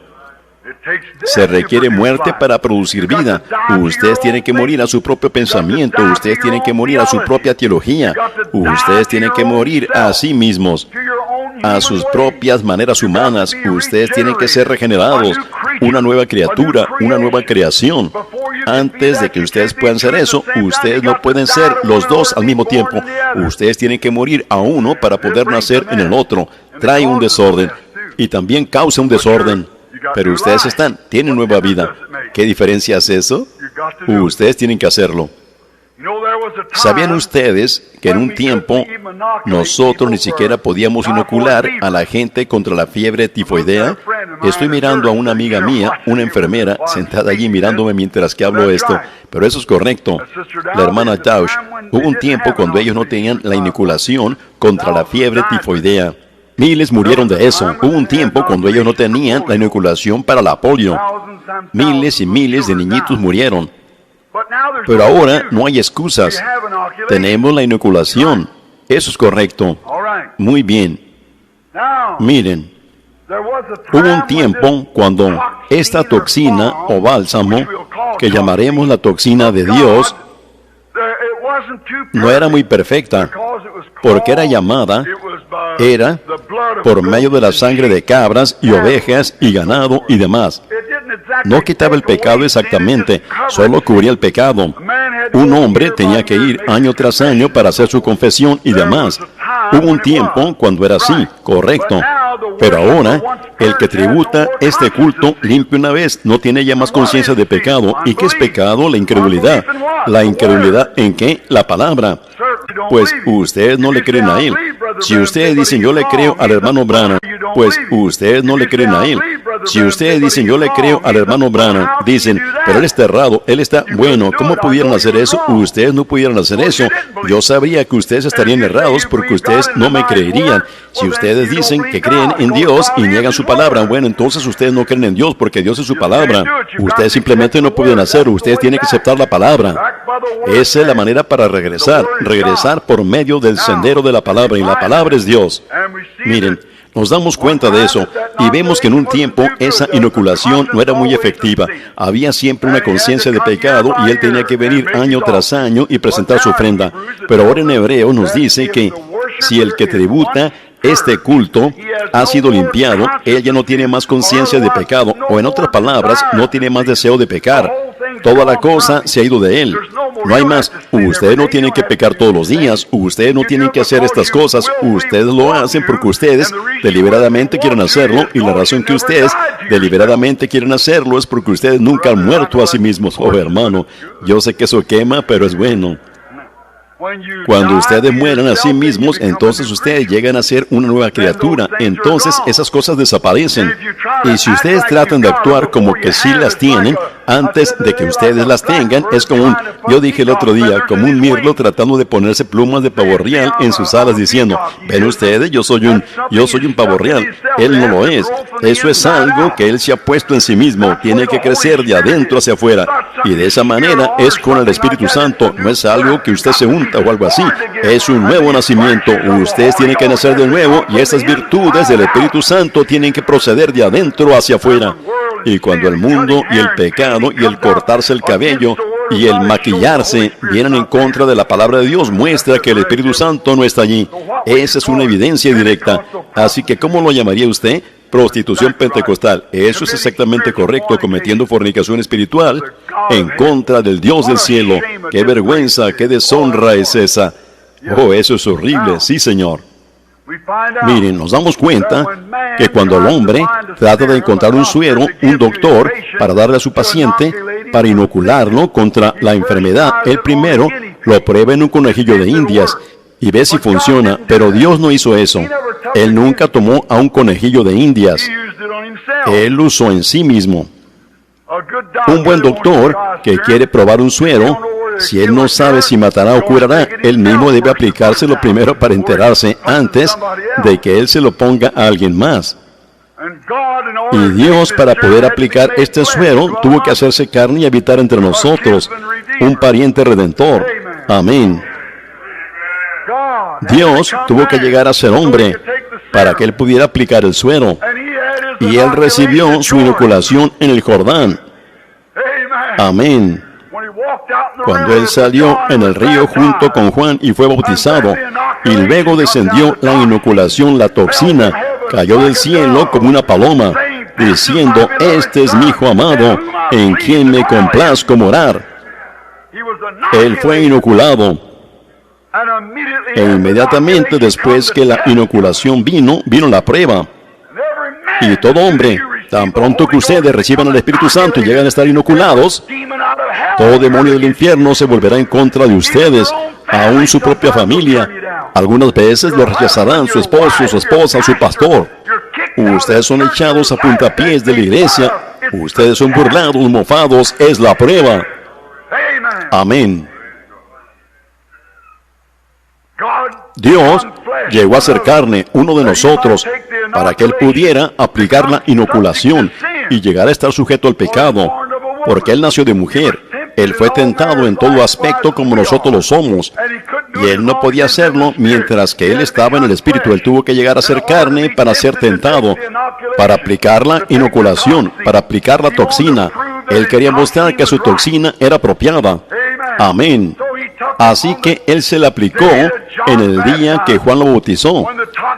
Se requiere muerte para producir vida. Ustedes tienen que morir a su propio pensamiento. Ustedes tienen que morir a su propia teología. Ustedes tienen que morir a sí mismos, a sus propias maneras humanas. Ustedes tienen que ser regenerados, una nueva criatura, una nueva creación. Antes de que ustedes puedan ser eso, ustedes no pueden ser los dos al mismo tiempo. Ustedes tienen que morir a uno para poder nacer en el otro. Trae un desorden y también causa un desorden. Pero ustedes tienen nueva vida. ¿Qué diferencia hace eso? Ustedes tienen que hacerlo. ¿Sabían ustedes que en un tiempo nosotros ni siquiera podíamos inocular a la gente contra la fiebre tifoidea? Estoy mirando a una amiga mía, una enfermera, sentada allí mirándome mientras que hablo esto. Pero eso es correcto. La hermana Tausch, hubo un tiempo cuando ellos no tenían la inoculación contra la fiebre tifoidea. Miles murieron de eso. Hubo un tiempo cuando ellos no tenían la inoculación para la polio. Miles y miles de niñitos murieron. Pero ahora no hay excusas. Tenemos la inoculación. Eso es correcto. Muy bien. Miren, hubo un tiempo cuando esta toxina o bálsamo, que llamaremos la toxina de Dios, no era muy perfecta, porque era por medio de la sangre de cabras y ovejas y ganado y demás. No quitaba el pecado exactamente, solo cubría el pecado. Un hombre tenía que ir año tras año para hacer su confesión y demás. Hubo un tiempo cuando era así, correcto. Pero ahora, el que tributa este culto limpio una vez no tiene ya más conciencia de pecado. ¿Y qué es pecado? La incredulidad. ¿La incredulidad en qué? La palabra. Pues ustedes no le creen a él. Si ustedes dicen yo le creo al hermano Branham, pues ustedes no le creen a él. Si ustedes dicen yo le creo al hermano Branham, dicen, pero él está errado, él está bueno. ¿Cómo pudieron hacer eso? Ustedes no pudieron hacer eso. Yo sabría que ustedes estarían errados porque ustedes no me creerían. Si ustedes dicen que creen en Dios y niegan su palabra, bueno, entonces ustedes no creen en Dios porque Dios es su palabra. Ustedes simplemente no pueden hacerlo. Ustedes tienen que aceptar la palabra. Esa es la manera para regresar por medio del sendero de la palabra, y la palabra es Dios. Miren, nos damos cuenta de eso y vemos que en un tiempo esa inoculación no era muy efectiva. Había siempre una conciencia de pecado y él tenía que venir año tras año y presentar su ofrenda. Pero ahora en Hebreo nos dice que si el que tributa este culto ha sido limpiado, él ya no tiene más conciencia de pecado, o en otras palabras, no tiene más deseo de pecar. Toda la cosa se ha ido de él. No hay más. Ustedes no tienen que pecar todos los días. Ustedes no tienen que hacer estas cosas. Ustedes lo hacen porque ustedes deliberadamente quieren hacerlo. Y la razón que ustedes deliberadamente quieren hacerlo es porque ustedes nunca han muerto a sí mismos. Oh, hermano, yo sé que eso quema, pero es bueno. Cuando ustedes mueran a sí mismos, entonces ustedes llegan a ser una nueva criatura. Entonces esas cosas desaparecen. Y si ustedes tratan de actuar como que sí las tienen, antes de que ustedes las tengan, es como yo dije el otro día, como un mirlo tratando de ponerse plumas de pavo real en sus alas diciendo, ven ustedes, yo soy un pavo real. Él no lo es. Eso es algo que él se ha puesto en sí mismo. Tiene que crecer de adentro hacia afuera. Y de esa manera es con el Espíritu Santo. No es algo que usted se unta o algo así. Es un nuevo nacimiento. Ustedes tienen que nacer de nuevo y esas virtudes del Espíritu Santo tienen que proceder de adentro hacia afuera. Y cuando el mundo y el pecado y el cortarse el cabello y el maquillarse vienen en contra de la palabra de Dios, muestra que el Espíritu Santo no está allí. Esa es una evidencia directa. Así que, ¿cómo lo llamaría usted? Prostitución pentecostal. Eso es exactamente correcto, cometiendo fornicación espiritual en contra del Dios del cielo. ¡Qué vergüenza, qué deshonra es esa! Oh, eso es horrible, sí, Señor. Miren, nos damos cuenta que cuando el hombre trata de encontrar un suero, un doctor, para darle a su paciente, para inocularlo contra la enfermedad, él primero lo prueba en un conejillo de indias. y ve si funciona, pero Dios no hizo eso. Él nunca tomó a un conejillo de Indias. Él lo usó en sí mismo. Un buen doctor que quiere probar un suero, si él no sabe si matará o curará, él mismo debe aplicárselo primero para enterarse antes de que él se lo ponga a alguien más. Y Dios, para poder aplicar este suero, tuvo que hacerse carne y habitar entre nosotros, un pariente redentor. Amén. Dios tuvo que llegar a ser hombre para que él pudiera aplicar el suero. Y él recibió su inoculación en el Jordán. Amén. Cuando él salió en el río junto con Juan y fue bautizado, y luego descendió la inoculación, la toxina, cayó del cielo como una paloma, diciendo: este es mi Hijo amado, en quien me complazco morar. Él fue inoculado. E inmediatamente después que la inoculación vino la prueba. Y todo hombre, tan pronto que ustedes reciban el Espíritu Santo y llegan a estar inoculados, todo demonio del infierno se volverá en contra de ustedes, aún su propia familia. Algunas veces lo rechazarán su esposo, su esposa, su pastor. Ustedes son echados a puntapiés de la iglesia. Ustedes son burlados, mofados. Es la prueba. Amén. Dios llegó a ser carne, uno de nosotros, para que Él pudiera aplicar la inoculación y llegar a estar sujeto al pecado, porque Él nació de mujer. Él fue tentado en todo aspecto como nosotros lo somos, y Él no podía hacerlo mientras que Él estaba en el Espíritu. Él tuvo que llegar a ser carne para ser tentado, para aplicar la inoculación, para aplicar la toxina. Él quería mostrar que su toxina era apropiada. Amén. Así que Él se la aplicó en el día que Juan lo bautizó,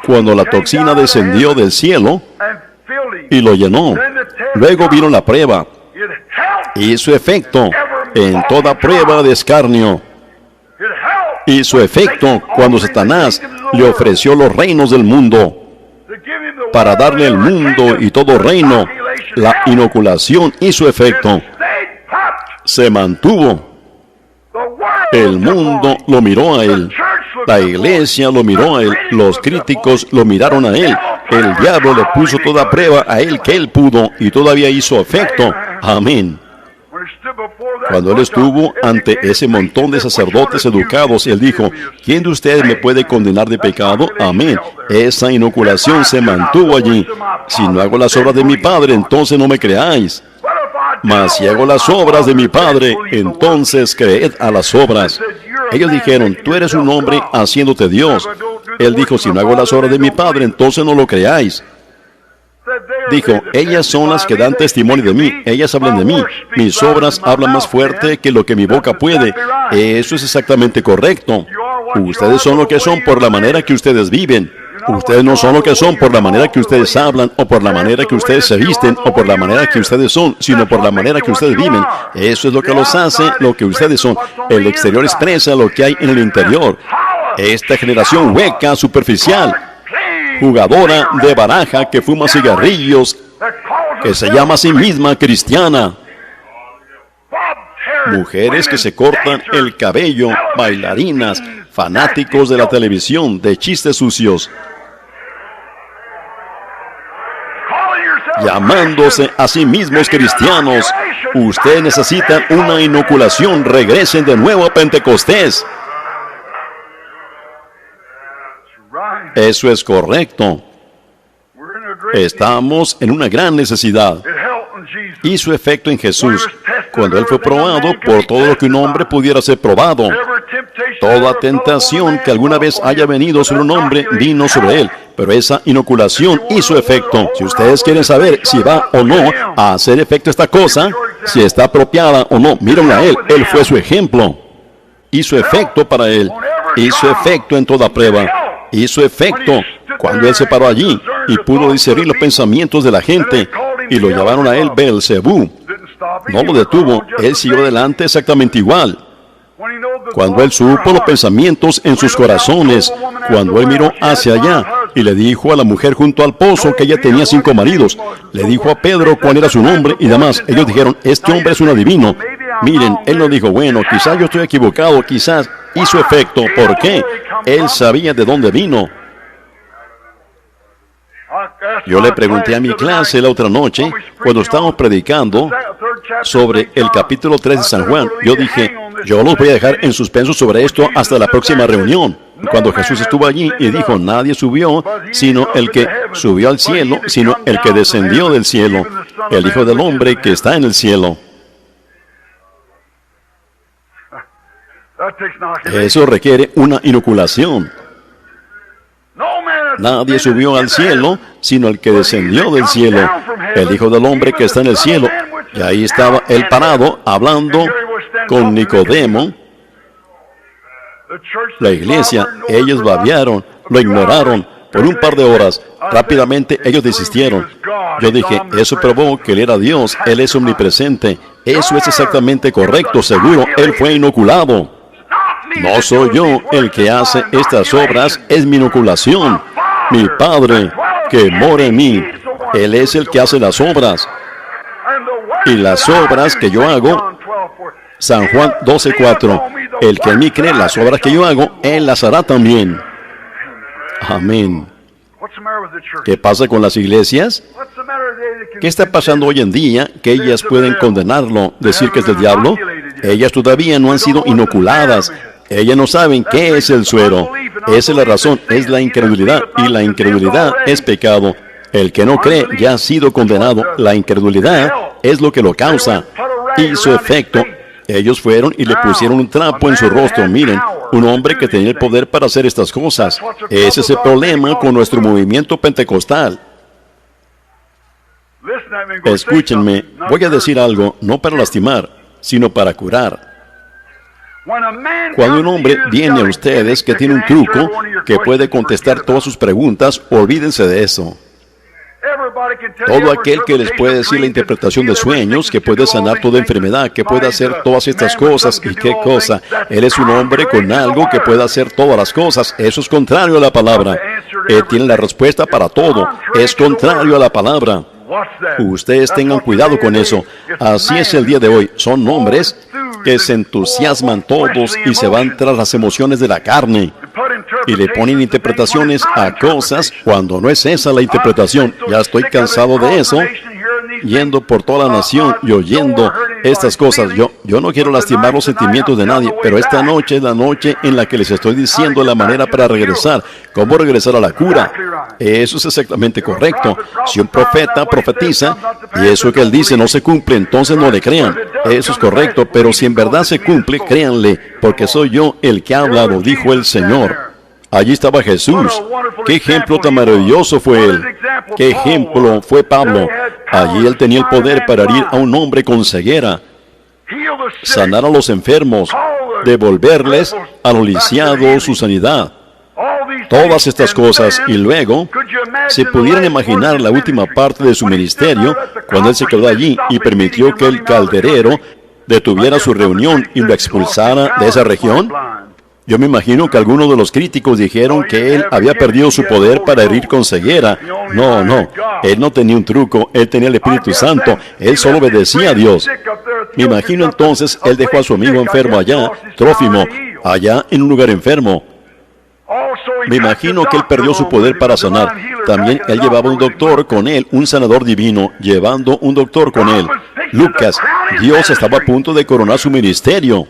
cuando la toxina descendió del cielo y lo llenó. Luego vino la prueba. Hizo efecto en toda prueba de escarnio. Hizo efecto cuando Satanás le ofreció los reinos del mundo. Para darle el mundo y todo reino, la inoculación hizo efecto. Se mantuvo. El mundo lo miró a Él. La iglesia lo miró a Él. Los críticos lo miraron a Él. El diablo le puso toda prueba a Él que Él pudo y todavía hizo efecto. Amén. Cuando Él estuvo ante ese montón de sacerdotes educados, Él dijo: ¿quién de ustedes me puede condenar de pecado? Amén. Esa inoculación se mantuvo allí. Si no hago las obras de mi Padre, entonces no me creáis. Mas si hago las obras de mi Padre, entonces creed a las obras. Ellos dijeron: tú eres un hombre haciéndote Dios. Él dijo: si no hago las obras de mi Padre, entonces no lo creáis. Dijo: ellas son las que dan testimonio de mí. Ellas hablan de mí. Mis obras hablan más fuerte que lo que mi boca puede. Eso es exactamente correcto. Ustedes son lo que son por la manera que ustedes viven. Ustedes no son lo que son por la manera que ustedes hablan, o por la manera que ustedes se visten, o por la manera que ustedes son, sino por la manera que ustedes viven. Eso es lo que los hace lo que ustedes son. El exterior expresa lo que hay en el interior. Esta generación hueca, superficial, jugadora de baraja, que fuma cigarrillos, que se llama a sí misma cristiana. Mujeres que se cortan el cabello, bailarinas, fanáticos de la televisión, de chistes sucios, llamándose a sí mismos cristianos. Ustedes necesitan una inoculación. Regresen de nuevo a Pentecostés. Eso es correcto. Estamos en una gran necesidad. Hizo efecto en Jesús cuando Él fue probado por todo lo que un hombre pudiera ser probado. Toda tentación que alguna vez haya venido sobre un hombre vino sobre Él, pero esa inoculación hizo efecto. Si ustedes quieren saber si va o no a hacer efecto esta cosa, si está apropiada o no, miren a Él. Él fue su ejemplo. Hizo efecto para Él. Hizo efecto en toda prueba. Hizo efecto cuando Él se paró allí y pudo discernir los pensamientos de la gente, y lo llamaron a Él Beelzebú. No lo detuvo. Él siguió adelante exactamente igual. Cuando Él supo los pensamientos en sus corazones, cuando Él miró hacia allá y le dijo a la mujer junto al pozo que ella tenía 5 maridos, le dijo a Pedro cuál era su nombre y demás. Ellos dijeron: este hombre es un adivino. Miren, Él no dijo: bueno, quizás yo estoy equivocado, quizás. hizo efecto. ¿Por qué? Él sabía de dónde vino. Yo le pregunté a mi clase la otra noche, cuando estábamos predicando sobre el capítulo 3 de San Juan, yo dije, yo los voy a dejar en suspenso sobre esto hasta la próxima reunión. Cuando Jesús estuvo allí y dijo, nadie subió, sino el que subió al cielo, sino el que descendió del cielo, el Hijo del Hombre que está en el cielo. Eso requiere una inoculación. Nadie subió al cielo, sino el que descendió del cielo, el Hijo del Hombre que está en el cielo. Y ahí estaba él parado, hablando con Nicodemo. La iglesia, ellos babearon, lo ignoraron por un par de horas. Rápidamente ellos desistieron. Yo dije, eso probó que él era Dios, él es omnipresente. Eso es exactamente correcto, seguro, él fue inoculado. No soy yo el que hace estas obras, es mi inoculación. Mi Padre, que mora en mí, Él es el que hace las obras. Y las obras que yo hago, San Juan 12:4, el que en mí cree las obras que yo hago, Él las hará también. Amén. ¿Qué pasa con las iglesias? ¿Qué está pasando hoy en día que ellas pueden condenarlo, decir que es del diablo? Ellas todavía no han sido inoculadas. Ellas no saben qué es el suero. Esa es la razón, es la incredulidad, y la incredulidad es pecado. El que no cree ya ha sido condenado. La incredulidad es lo que lo causa. Hizo efecto. Ellos fueron y le pusieron un trapo en su rostro. Miren, un hombre que tenía el poder para hacer estas cosas. Ese es el problema con nuestro movimiento pentecostal. Escúchenme, voy a decir algo, no para lastimar, sino para curar. Cuando un hombre viene a ustedes que tiene un truco que puede contestar todas sus preguntas, olvídense de eso. Todo aquel que les puede decir la interpretación de sueños, que puede sanar toda enfermedad, que puede hacer todas estas cosas, ¿y qué cosa? Él es un hombre con algo que puede hacer todas las cosas. Eso es contrario a la palabra. Él tiene la respuesta para todo. Es contrario a la palabra. Ustedes tengan cuidado con eso. Así es el día de hoy. Son hombres que se entusiasman todos y se van tras las emociones de la carne y le ponen interpretaciones a cosas cuando no es esa la interpretación. Ya estoy cansado de eso, yendo por toda la nación y oyendo estas cosas. Yo no quiero lastimar los sentimientos de nadie, pero esta noche es la noche en la que les estoy diciendo la manera para regresar, cómo regresar a la cura. Eso es exactamente correcto. Si un profeta profetiza y eso que él dice no se cumple, entonces no le crean. Eso es correcto, pero si en verdad se cumple, créanle, porque soy yo el que ha hablado, dijo el Señor. Allí estaba Jesús. ¡Qué ejemplo tan maravilloso fue él! ¡Qué ejemplo fue Pablo! Allí él tenía el poder para herir a un hombre con ceguera, sanar a los enfermos, devolverles a los lisiados su sanidad. Todas estas cosas, y luego, si pudieran imaginar la última parte de su ministerio, cuando él se quedó allí y permitió que el calderero detuviera su reunión y lo expulsara de esa región. Yo me imagino que algunos de los críticos dijeron que él había perdido su poder para herir con ceguera. No, él no tenía un truco, él tenía el Espíritu Santo, él solo obedecía a Dios. Me imagino entonces, él dejó a su amigo enfermo allá, Trófimo, allá en un lugar enfermo. Me imagino que él perdió su poder para sanar. También él llevaba un doctor con él, un sanador divino, llevando un doctor con él. Lucas, Dios estaba a punto de coronar su ministerio,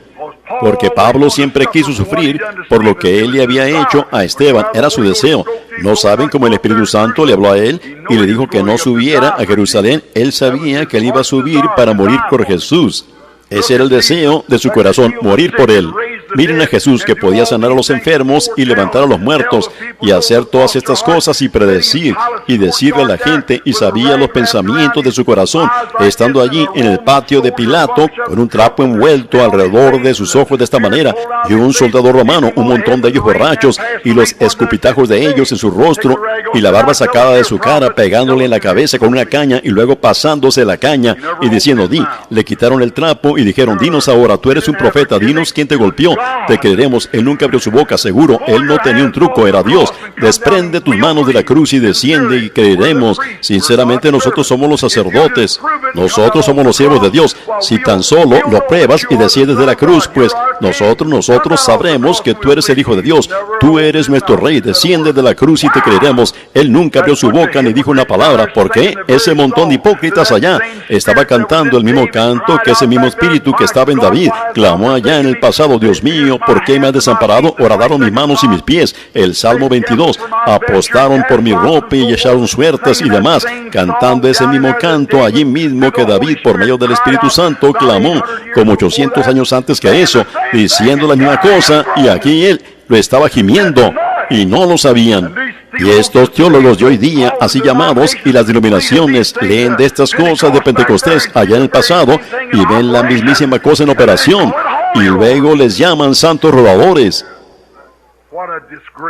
porque Pablo siempre quiso sufrir por lo que él le había hecho a Esteban. Era su deseo. ¿No saben cómo el Espíritu Santo le habló a él y le dijo que no subiera a Jerusalén? Él sabía que él iba a subir para morir por Jesús. Ese era el deseo de su corazón, morir por él. Miren a Jesús, que podía sanar a los enfermos y levantar a los muertos y hacer todas estas cosas y predecir y decirle a la gente, y sabía los pensamientos de su corazón, estando allí en el patio de Pilato con un trapo envuelto alrededor de sus ojos de esta manera, y un soldado romano, un montón de ellos borrachos, y los escupitajos de ellos en su rostro, y la barba sacada de su cara, pegándole en la cabeza con una caña, y luego pasándose la caña, y diciendo, di. Le quitaron el trapo y dijeron, dinos ahora, tú eres un profeta, dinos quién te golpeó. te creeremos. Él nunca abrió su boca, seguro. Él no tenía un truco, era Dios. Desprende tus manos de la cruz y desciende y creeremos. Sinceramente, nosotros somos los sacerdotes. Nosotros somos los siervos de Dios. Si tan solo lo pruebas y desciendes de la cruz, pues nosotros sabremos que tú eres el Hijo de Dios. Tú eres nuestro Rey. Desciende de la cruz y te creeremos. Él nunca abrió su boca ni dijo una palabra. ¿Por qué? Ese montón de hipócritas allá estaba cantando el mismo canto que ese mismo espíritu que estaba en David. Clamó allá en el pasado: Dios mío, ¿por qué me has desamparado? Horadaron mis manos y mis pies. El Salmo 22. Apostaron por mi ropa y echaron suertes y demás. Cantando ese mismo canto allí mismo que David, por medio del Espíritu Santo, clamó como 800 años antes que eso, diciendo la misma cosa, y aquí él lo estaba gimiendo y no lo sabían. Y estos teólogos de hoy día, así llamados, y las denominaciones, leen de estas cosas de Pentecostés allá en el pasado y ven la mismísima cosa en operación, y luego les llaman santos robadores.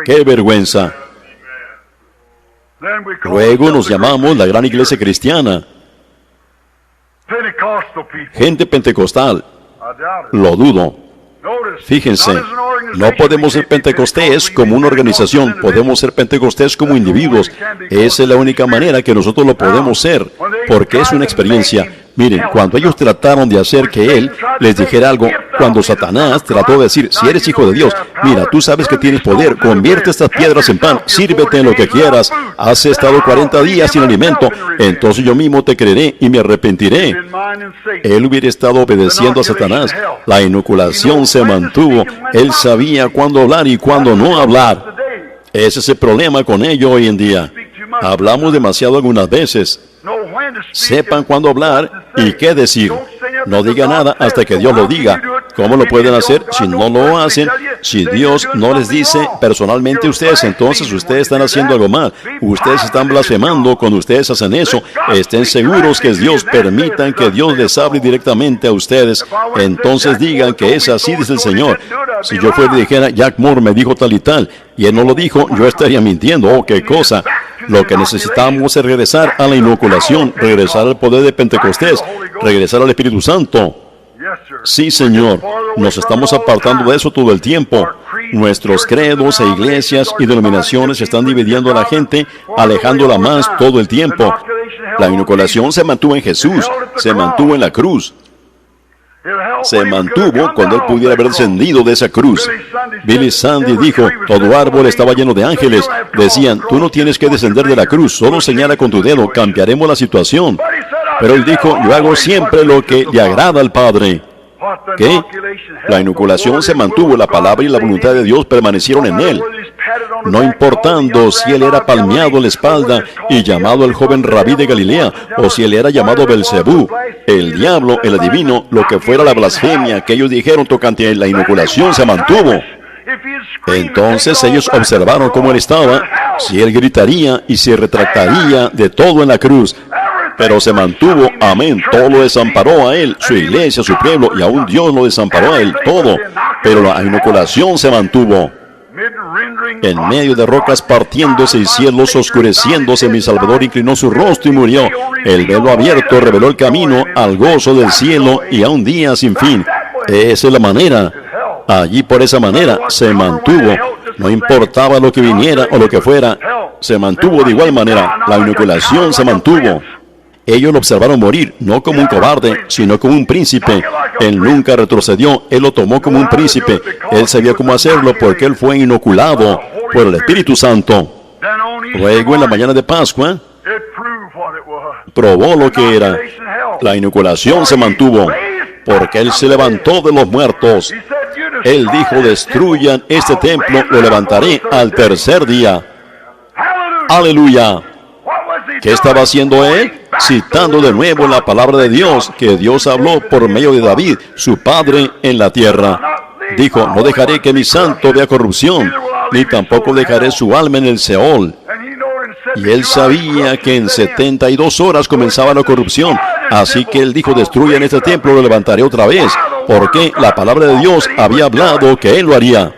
¡Qué vergüenza! Luego nos llamamos la gran iglesia cristiana. Gente pentecostal. Lo dudo. Fíjense, no podemos ser pentecostés como una organización, podemos ser pentecostés como individuos. Esa es la única manera que nosotros lo podemos ser, porque es una experiencia. Miren, cuando ellos trataron de hacer que Él les dijera algo, cuando Satanás trató de decir: si eres hijo de Dios, mira, tú sabes que tienes poder, convierte estas piedras en pan, sírvete en lo que quieras, has estado 40 días sin alimento, entonces yo mismo te creeré y me arrepentiré. Él hubiera estado obedeciendo a Satanás. La inoculación se mantuvo. Él sabía cuándo hablar y cuándo no hablar. Ese es el problema con ello hoy en día. Hablamos demasiado algunas veces. Sepan cuándo hablar y qué decir. No diga nada hasta que Dios lo diga. ¿Cómo lo pueden hacer si no lo hacen? Si Dios no les dice personalmente a ustedes, entonces ustedes están haciendo algo mal. Ustedes están blasfemando cuando ustedes hacen eso. Estén seguros que es Dios. Permitan que Dios les hable directamente a ustedes. Entonces digan que es así, dice el Señor. Si yo fuera y dijera: Jack Moore me dijo tal y tal, y él no lo dijo, yo estaría mintiendo. Oh, qué cosa. Lo que necesitamos es regresar a la inoculación, regresar al poder de Pentecostés, regresar al Espíritu Santo. Sí, Señor, nos estamos apartando de eso todo el tiempo. Nuestros credos e iglesias y denominaciones están dividiendo a la gente, alejándola más todo el tiempo. La inoculación se mantuvo en Jesús, se mantuvo en la cruz. Se mantuvo cuando Él pudiera haber descendido de esa cruz. Billy Sunday dijo: todo árbol estaba lleno de ángeles. Decían: tú no tienes que descender de la cruz, solo señala con tu dedo, cambiaremos la situación. Pero Él dijo: yo hago siempre lo que le agrada al Padre. ¿Qué? La inoculación se mantuvo, la palabra y la voluntad de Dios permanecieron en Él. No importando si Él era palmeado en la espalda y llamado el joven rabí de Galilea, o si Él era llamado Belcebú, el diablo, el adivino, lo que fuera la blasfemia que ellos dijeron tocante a la inoculación se mantuvo. Entonces ellos observaron cómo Él estaba, si Él gritaría y se retractaría de todo en la cruz. Pero se mantuvo, amén, todo lo desamparó a Él, su iglesia, su pueblo, y aún Dios lo desamparó a Él, todo. Pero la inoculación se mantuvo. En medio de rocas partiéndose y cielos oscureciéndose, mi Salvador inclinó su rostro y murió. El velo abierto reveló el camino al gozo del cielo y a un día sin fin. Esa es la manera. Allí por esa manera se mantuvo. No importaba lo que viniera o lo que fuera, se mantuvo de igual manera. La inoculación se mantuvo. Ellos lo observaron morir, no como un cobarde, sino como un príncipe. Él nunca retrocedió, Él lo tomó como un príncipe. Él sabía cómo hacerlo porque Él fue inoculado por el Espíritu Santo. Luego, en la mañana de Pascua, probó lo que era. La inoculación se mantuvo porque Él se levantó de los muertos. Él dijo: destruyan este templo, lo levantaré al tercer día. ¡Aleluya! ¿Qué estaba haciendo Él? Citando de nuevo la palabra de Dios, que Dios habló por medio de David, su padre en la tierra. Dijo: no dejaré que mi santo vea corrupción, ni tampoco dejaré su alma en el Seol. Y Él sabía que en 72 horas comenzaba la corrupción. Así que Él dijo: destruyan este templo, lo levantaré otra vez. Porque la palabra de Dios había hablado que Él lo haría.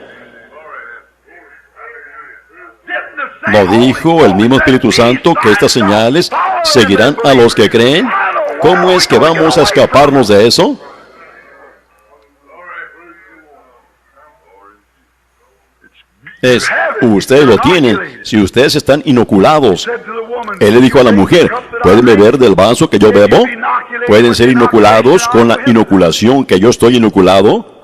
¿No dijo el mismo Espíritu Santo que estas señales seguirán a los que creen? ¿Cómo es que vamos a escaparnos de eso? Ustedes lo tienen, si ustedes están inoculados. Él le dijo a la mujer, ¿pueden beber del vaso que yo bebo? ¿Pueden ser inoculados con la inoculación que yo estoy inoculado?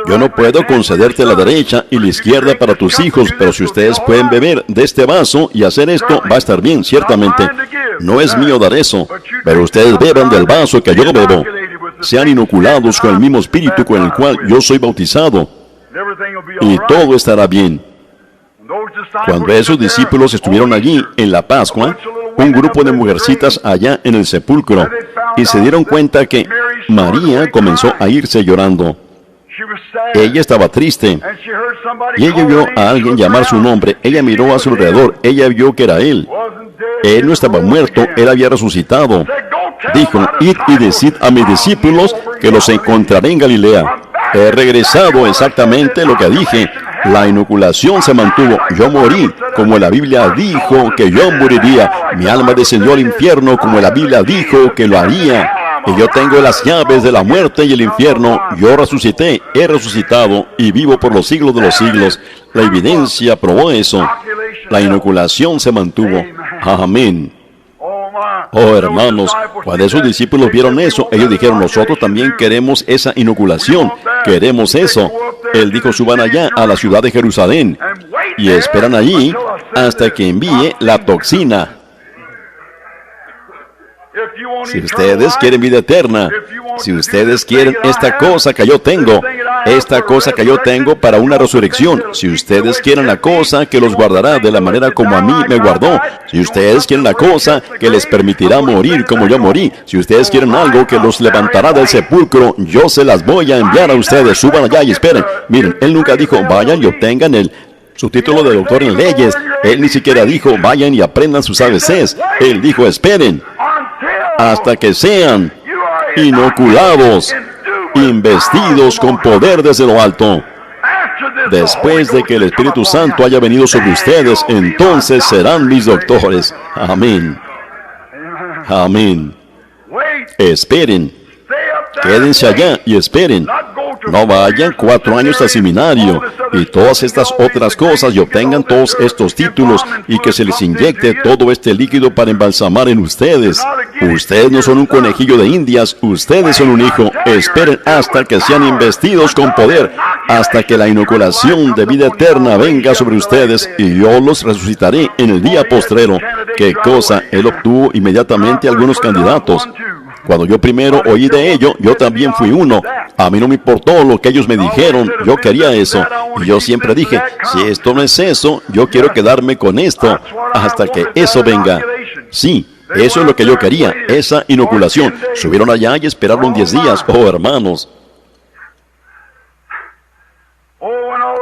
Yo no puedo concederte la derecha y la izquierda para tus hijos, pero si ustedes pueden beber de este vaso y hacer esto, va a estar bien, ciertamente. No es mío dar eso, pero ustedes beban del vaso que yo bebo. Sean inoculados con el mismo espíritu con el cual yo soy bautizado, y todo estará bien. Cuando esos discípulos estuvieron allí en la Pascua, un grupo de mujercitas allá en el sepulcro, y se dieron cuenta que María comenzó a irse llorando. Ella estaba triste, y ella oyó a alguien llamar su nombre. Ella miró a su alrededor, ella vio que era él. Él no estaba muerto, él había resucitado. Dijo, id y decid a mis discípulos que los encontraré en Galilea. He regresado exactamente lo que dije. La inoculación se mantuvo. Yo morí, como la Biblia dijo que yo moriría. Mi alma descendió al infierno, como la Biblia dijo que lo haría. Y yo tengo las llaves de la muerte y el infierno. Yo resucité, he resucitado y vivo por los siglos de los siglos. La evidencia probó eso. La inoculación se mantuvo. Amén. Oh, hermanos, cuando esos discípulos vieron eso, ellos dijeron, nosotros también queremos esa inoculación, queremos eso. Él dijo, suban allá a la ciudad de Jerusalén y esperan allí hasta que envíe la toxina. Si ustedes quieren vida eterna, si ustedes quieren esta cosa que yo tengo para una resurrección, si ustedes quieren la cosa que los guardará de la manera como a mí me guardó, si ustedes quieren la cosa que les permitirá morir como yo morí, si ustedes quieren algo que los levantará del sepulcro, yo se las voy a enviar a ustedes. Suban allá y esperen. Miren, él nunca dijo, vayan y obtengan su título de doctor en leyes. Él ni siquiera dijo, vayan y aprendan sus ABCs. Él dijo, esperen hasta que sean inoculados, investidos con poder desde lo alto. Después de que el Espíritu Santo haya venido sobre ustedes, entonces serán mis doctores. Amén. Amén. Esperen. Quédense allá y esperen. No vayan 4 años al seminario y todas estas otras cosas y obtengan todos estos títulos y que se les inyecte todo este líquido para embalsamar en ustedes. Ustedes no son un conejillo de indias, ustedes son un hijo. Esperen hasta que sean investidos con poder, hasta que la inoculación de vida eterna venga sobre ustedes y yo los resucitaré en el día postrero. ¿Qué cosa? Él obtuvo inmediatamente algunos candidatos. Cuando yo primero oí de ello, yo también fui uno. A mí no me importó lo que ellos me dijeron, yo quería eso. Y yo siempre dije, si esto no es eso, yo quiero quedarme con esto hasta que eso venga. Sí, eso es lo que yo quería, esa inoculación. Subieron allá y esperaron 10 días. Oh, hermanos.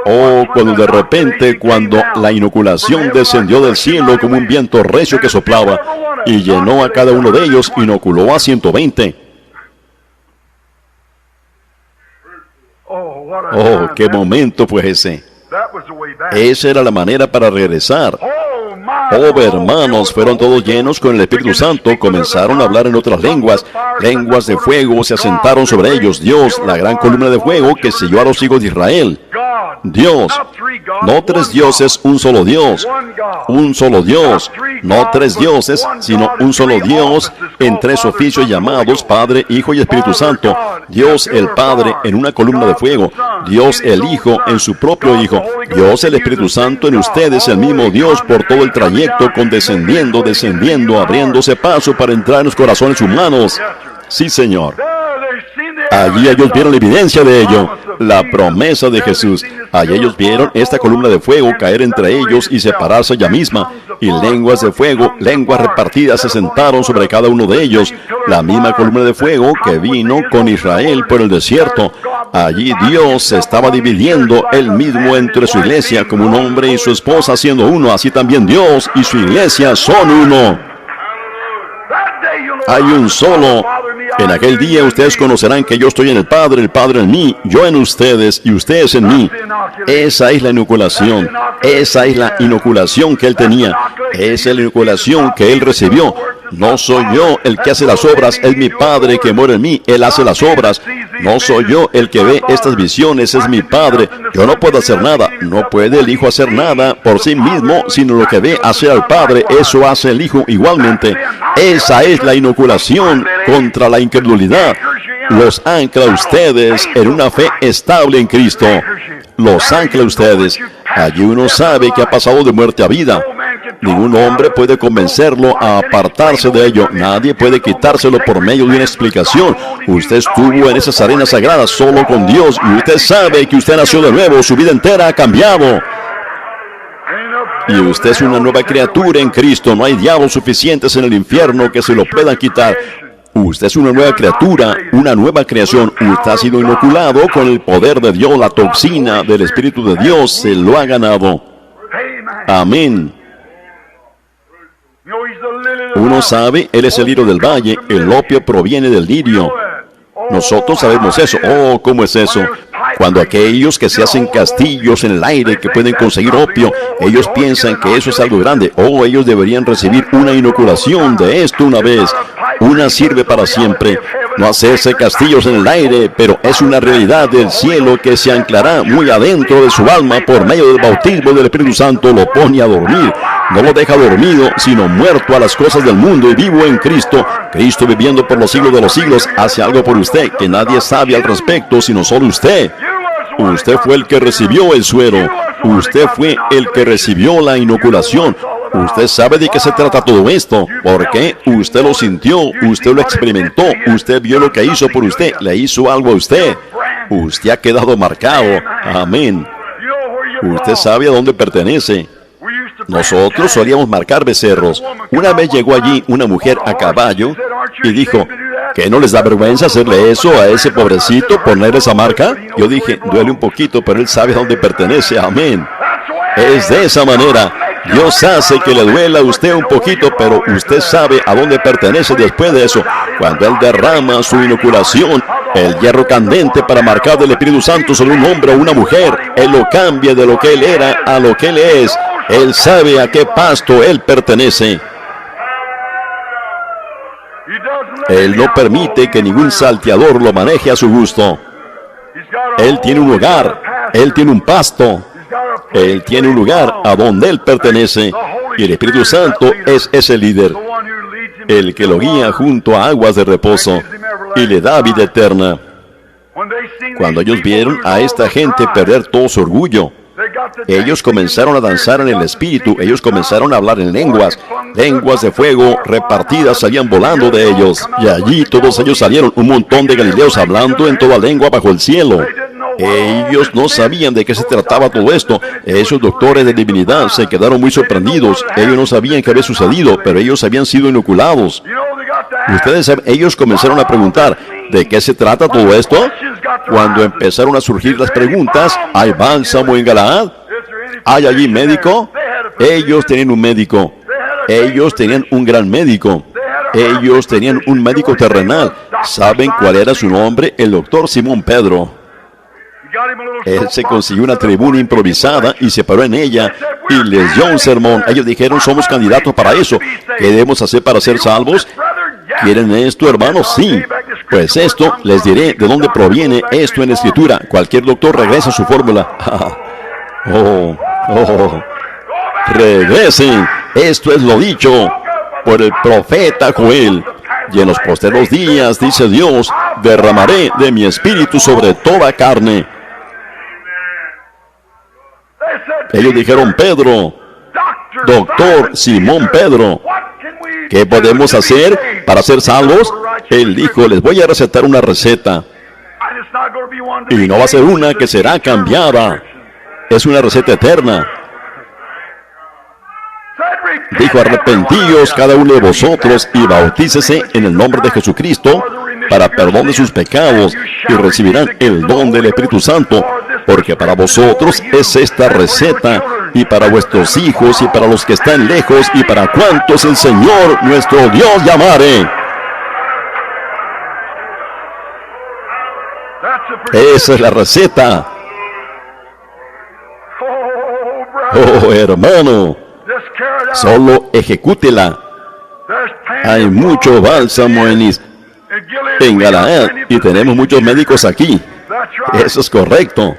Oh, cuando de repente, cuando la inoculación descendió del cielo como un viento recio que soplaba y llenó a cada uno de ellos, inoculó a 120. Oh, qué momento fue ese. Esa era la manera para regresar. Oh, hermanos, fueron todos llenos con el Espíritu Santo, comenzaron a hablar en otras lenguas, lenguas de fuego se asentaron sobre ellos. Dios, la gran columna de fuego que selló a los hijos de Israel. Dios, no 3 dioses, un solo Dios, no 3 dioses, sino un solo Dios en 3 oficios llamados Padre, Hijo y Espíritu Santo. Dios el Padre en una columna de fuego, Dios el Hijo en su propio Hijo, Dios el Espíritu Santo en ustedes, el mismo Dios por todo el trayecto, condescendiendo, descendiendo, abriéndose paso para entrar en los corazones humanos. Sí, Señor. Allí ellos vieron la evidencia de ello, la promesa de Jesús. Allí ellos vieron esta columna de fuego caer entre ellos y separarse ella misma. Y lenguas de fuego, lenguas repartidas se sentaron sobre cada uno de ellos. La misma columna de fuego que vino con Israel por el desierto. Allí Dios se estaba dividiendo él mismo entre su iglesia como un hombre y su esposa siendo uno. Así también Dios y su iglesia son uno. Hay un solo. En aquel día ustedes conocerán que yo estoy en el Padre en mí, yo en ustedes y ustedes en mí. Esa es la inoculación. Esa es la inoculación que él tenía. Esa es la inoculación que él recibió. No soy yo el que hace las obras, es mi Padre que mora en mí. Él hace las obras. No soy yo el que ve estas visiones, es mi Padre. Yo no puedo hacer nada. No puede el Hijo hacer nada por sí mismo, sino lo que ve hacer al Padre, eso hace el Hijo igualmente. Esa es la inoculación contra la incredulidad. Los ancla a ustedes en una fe estable en Cristo. Los ancla a ustedes. Allí uno sabe que ha pasado de muerte a vida. Ningún hombre puede convencerlo a apartarse de ello. Nadie puede quitárselo por medio de una explicación. Usted estuvo en esas arenas sagradas solo con Dios y usted sabe que usted nació de nuevo. Su vida entera ha cambiado. Y usted es una nueva criatura en Cristo. No hay diablos suficientes en el infierno que se lo puedan quitar. Usted es una nueva criatura, una nueva creación. Usted ha sido inoculado con el poder de Dios, la toxina del Espíritu de Dios se lo ha ganado. Amén. Uno sabe, Él es el lirio del valle, el opio proviene del lirio. Nosotros sabemos eso. Oh, ¿cómo es eso? Cuando aquellos que se hacen castillos en el aire, que pueden conseguir opio, ellos piensan que eso es algo grande. Oh, ellos deberían recibir una inoculación de esto una vez. Una sirve para siempre. No hacerse castillos en el aire, pero es una realidad del cielo que se anclará muy adentro de su alma por medio del bautismo del Espíritu Santo. Lo pone a dormir. No lo deja dormido, sino muerto a las cosas del mundo y vivo en Cristo. Cristo viviendo por los siglos de los siglos hace algo por usted que nadie sabe al respecto, sino solo usted. Usted fue el que recibió el suero. Usted fue el que recibió la inoculación. Usted sabe de qué se trata todo esto. ¿Por qué? Usted lo sintió, usted lo experimentó, usted vio lo que hizo por usted, le hizo algo a usted. Usted ha quedado marcado. Amén. Usted sabe a dónde pertenece. Nosotros solíamos marcar becerros. Una vez llegó allí una mujer a caballo y dijo, ¿qué no les da vergüenza hacerle eso a ese pobrecito, poner esa marca? Yo dije, duele un poquito, pero él sabe a dónde pertenece. Amén. Es de esa manera. Dios hace que le duela a usted un poquito, pero usted sabe a dónde pertenece después de eso. Cuando Él derrama su inoculación, el hierro candente para marcar del Espíritu Santo sobre un hombre o una mujer, Él lo cambia de lo que Él era a lo que Él es. Él sabe a qué pasto Él pertenece. Él no permite que ningún salteador lo maneje a su gusto. Él tiene un hogar, Él tiene un pasto. Él tiene un lugar a donde Él pertenece, y el Espíritu Santo es ese líder, el que lo guía junto a aguas de reposo y le da vida eterna. Cuando ellos vieron a esta gente perder todo su orgullo, ellos comenzaron a danzar en el Espíritu, ellos comenzaron a hablar en lenguas de fuego repartidas salían volando de ellos, y allí todos ellos salieron, un montón de galileos hablando en toda lengua bajo el cielo. Ellos no sabían de qué se trataba todo esto. Esos doctores de divinidad se quedaron muy sorprendidos. Ellos no sabían qué había sucedido, pero ellos habían sido inoculados. Ustedes saben, ellos comenzaron a preguntar, ¿de qué se trata todo esto? Cuando empezaron a surgir las preguntas, ¿hay bálsamo en Galaad? ¿Hay allí médico? Ellos tenían un médico. Ellos tenían un gran médico. Ellos tenían un médico terrenal. ¿Saben cuál era su nombre? El doctor Simón Pedro. Él se consiguió una tribuna improvisada y se paró en ella y les dio un sermón. Ellos dijeron, somos candidatos para eso. ¿Qué debemos hacer para ser salvos? ¿Quieren esto, hermanos? Sí. Pues esto, les diré de dónde proviene esto en la Escritura. Cualquier doctor regresa a su fórmula. Regresen. Esto es lo dicho por el profeta Joel. Y en los postreros días, dice Dios, derramaré de mi espíritu sobre toda carne. Ellos dijeron, Pedro, doctor Simón Pedro, ¿qué podemos hacer para ser salvos? Él dijo, les voy a recetar una receta. Y no va a ser una que será cambiada. Es una receta eterna. Dijo, arrepentíos cada uno de vosotros y bautícese en el nombre de Jesucristo para perdón de sus pecados y recibirán el don del Espíritu Santo, porque para vosotros es esta receta y para vuestros hijos y para los que están lejos y para cuantos el Señor nuestro Dios llamare. Esa es la receta. Oh, hermano, solo ejecútela. Hay mucho bálsamo en Galaad y tenemos muchos médicos aquí. Eso es correcto.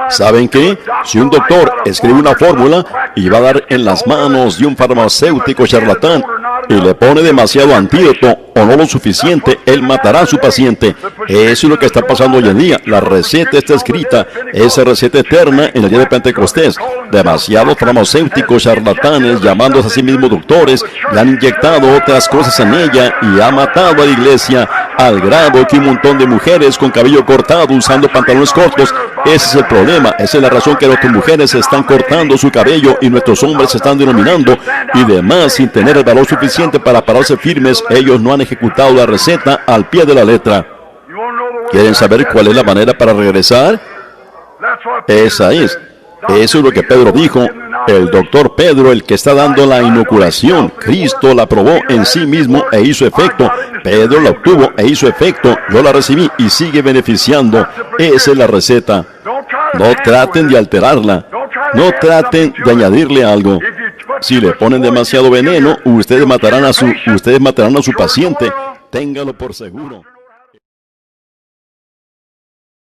¿Saben qué? Si un doctor escribe una fórmula y va a dar en las manos de un farmacéutico charlatán y le pone demasiado antídoto o no lo suficiente, él matará a su paciente. Eso es lo que está pasando hoy en día. La receta está escrita, esa receta eterna en el día de Pentecostés. Demasiados farmacéuticos charlatanes, llamándose a sí mismos doctores, le han inyectado otras cosas en ella y ha matado a la iglesia al grado que un montón de mujeres con cabello cortado usando pantalones cortos. Ese es el problema, esa es la razón que nuestras mujeres están cortando su cabello y nuestros hombres se están denominando y demás sin tener el valor suficiente para pararse firmes. Ellos no han ejecutado la receta al pie de la letra. ¿Quieren saber cuál es la manera para regresar? Esa es. Eso es lo que Pedro dijo. El doctor Pedro, el que está dando la inoculación. Cristo la probó en sí mismo e hizo efecto. Pedro la obtuvo e hizo efecto. Yo la recibí y sigue beneficiando. Esa es la receta. No traten de alterarla. No traten de añadirle algo. Si le ponen demasiado veneno, ustedes matarán a su paciente. Téngalo por seguro.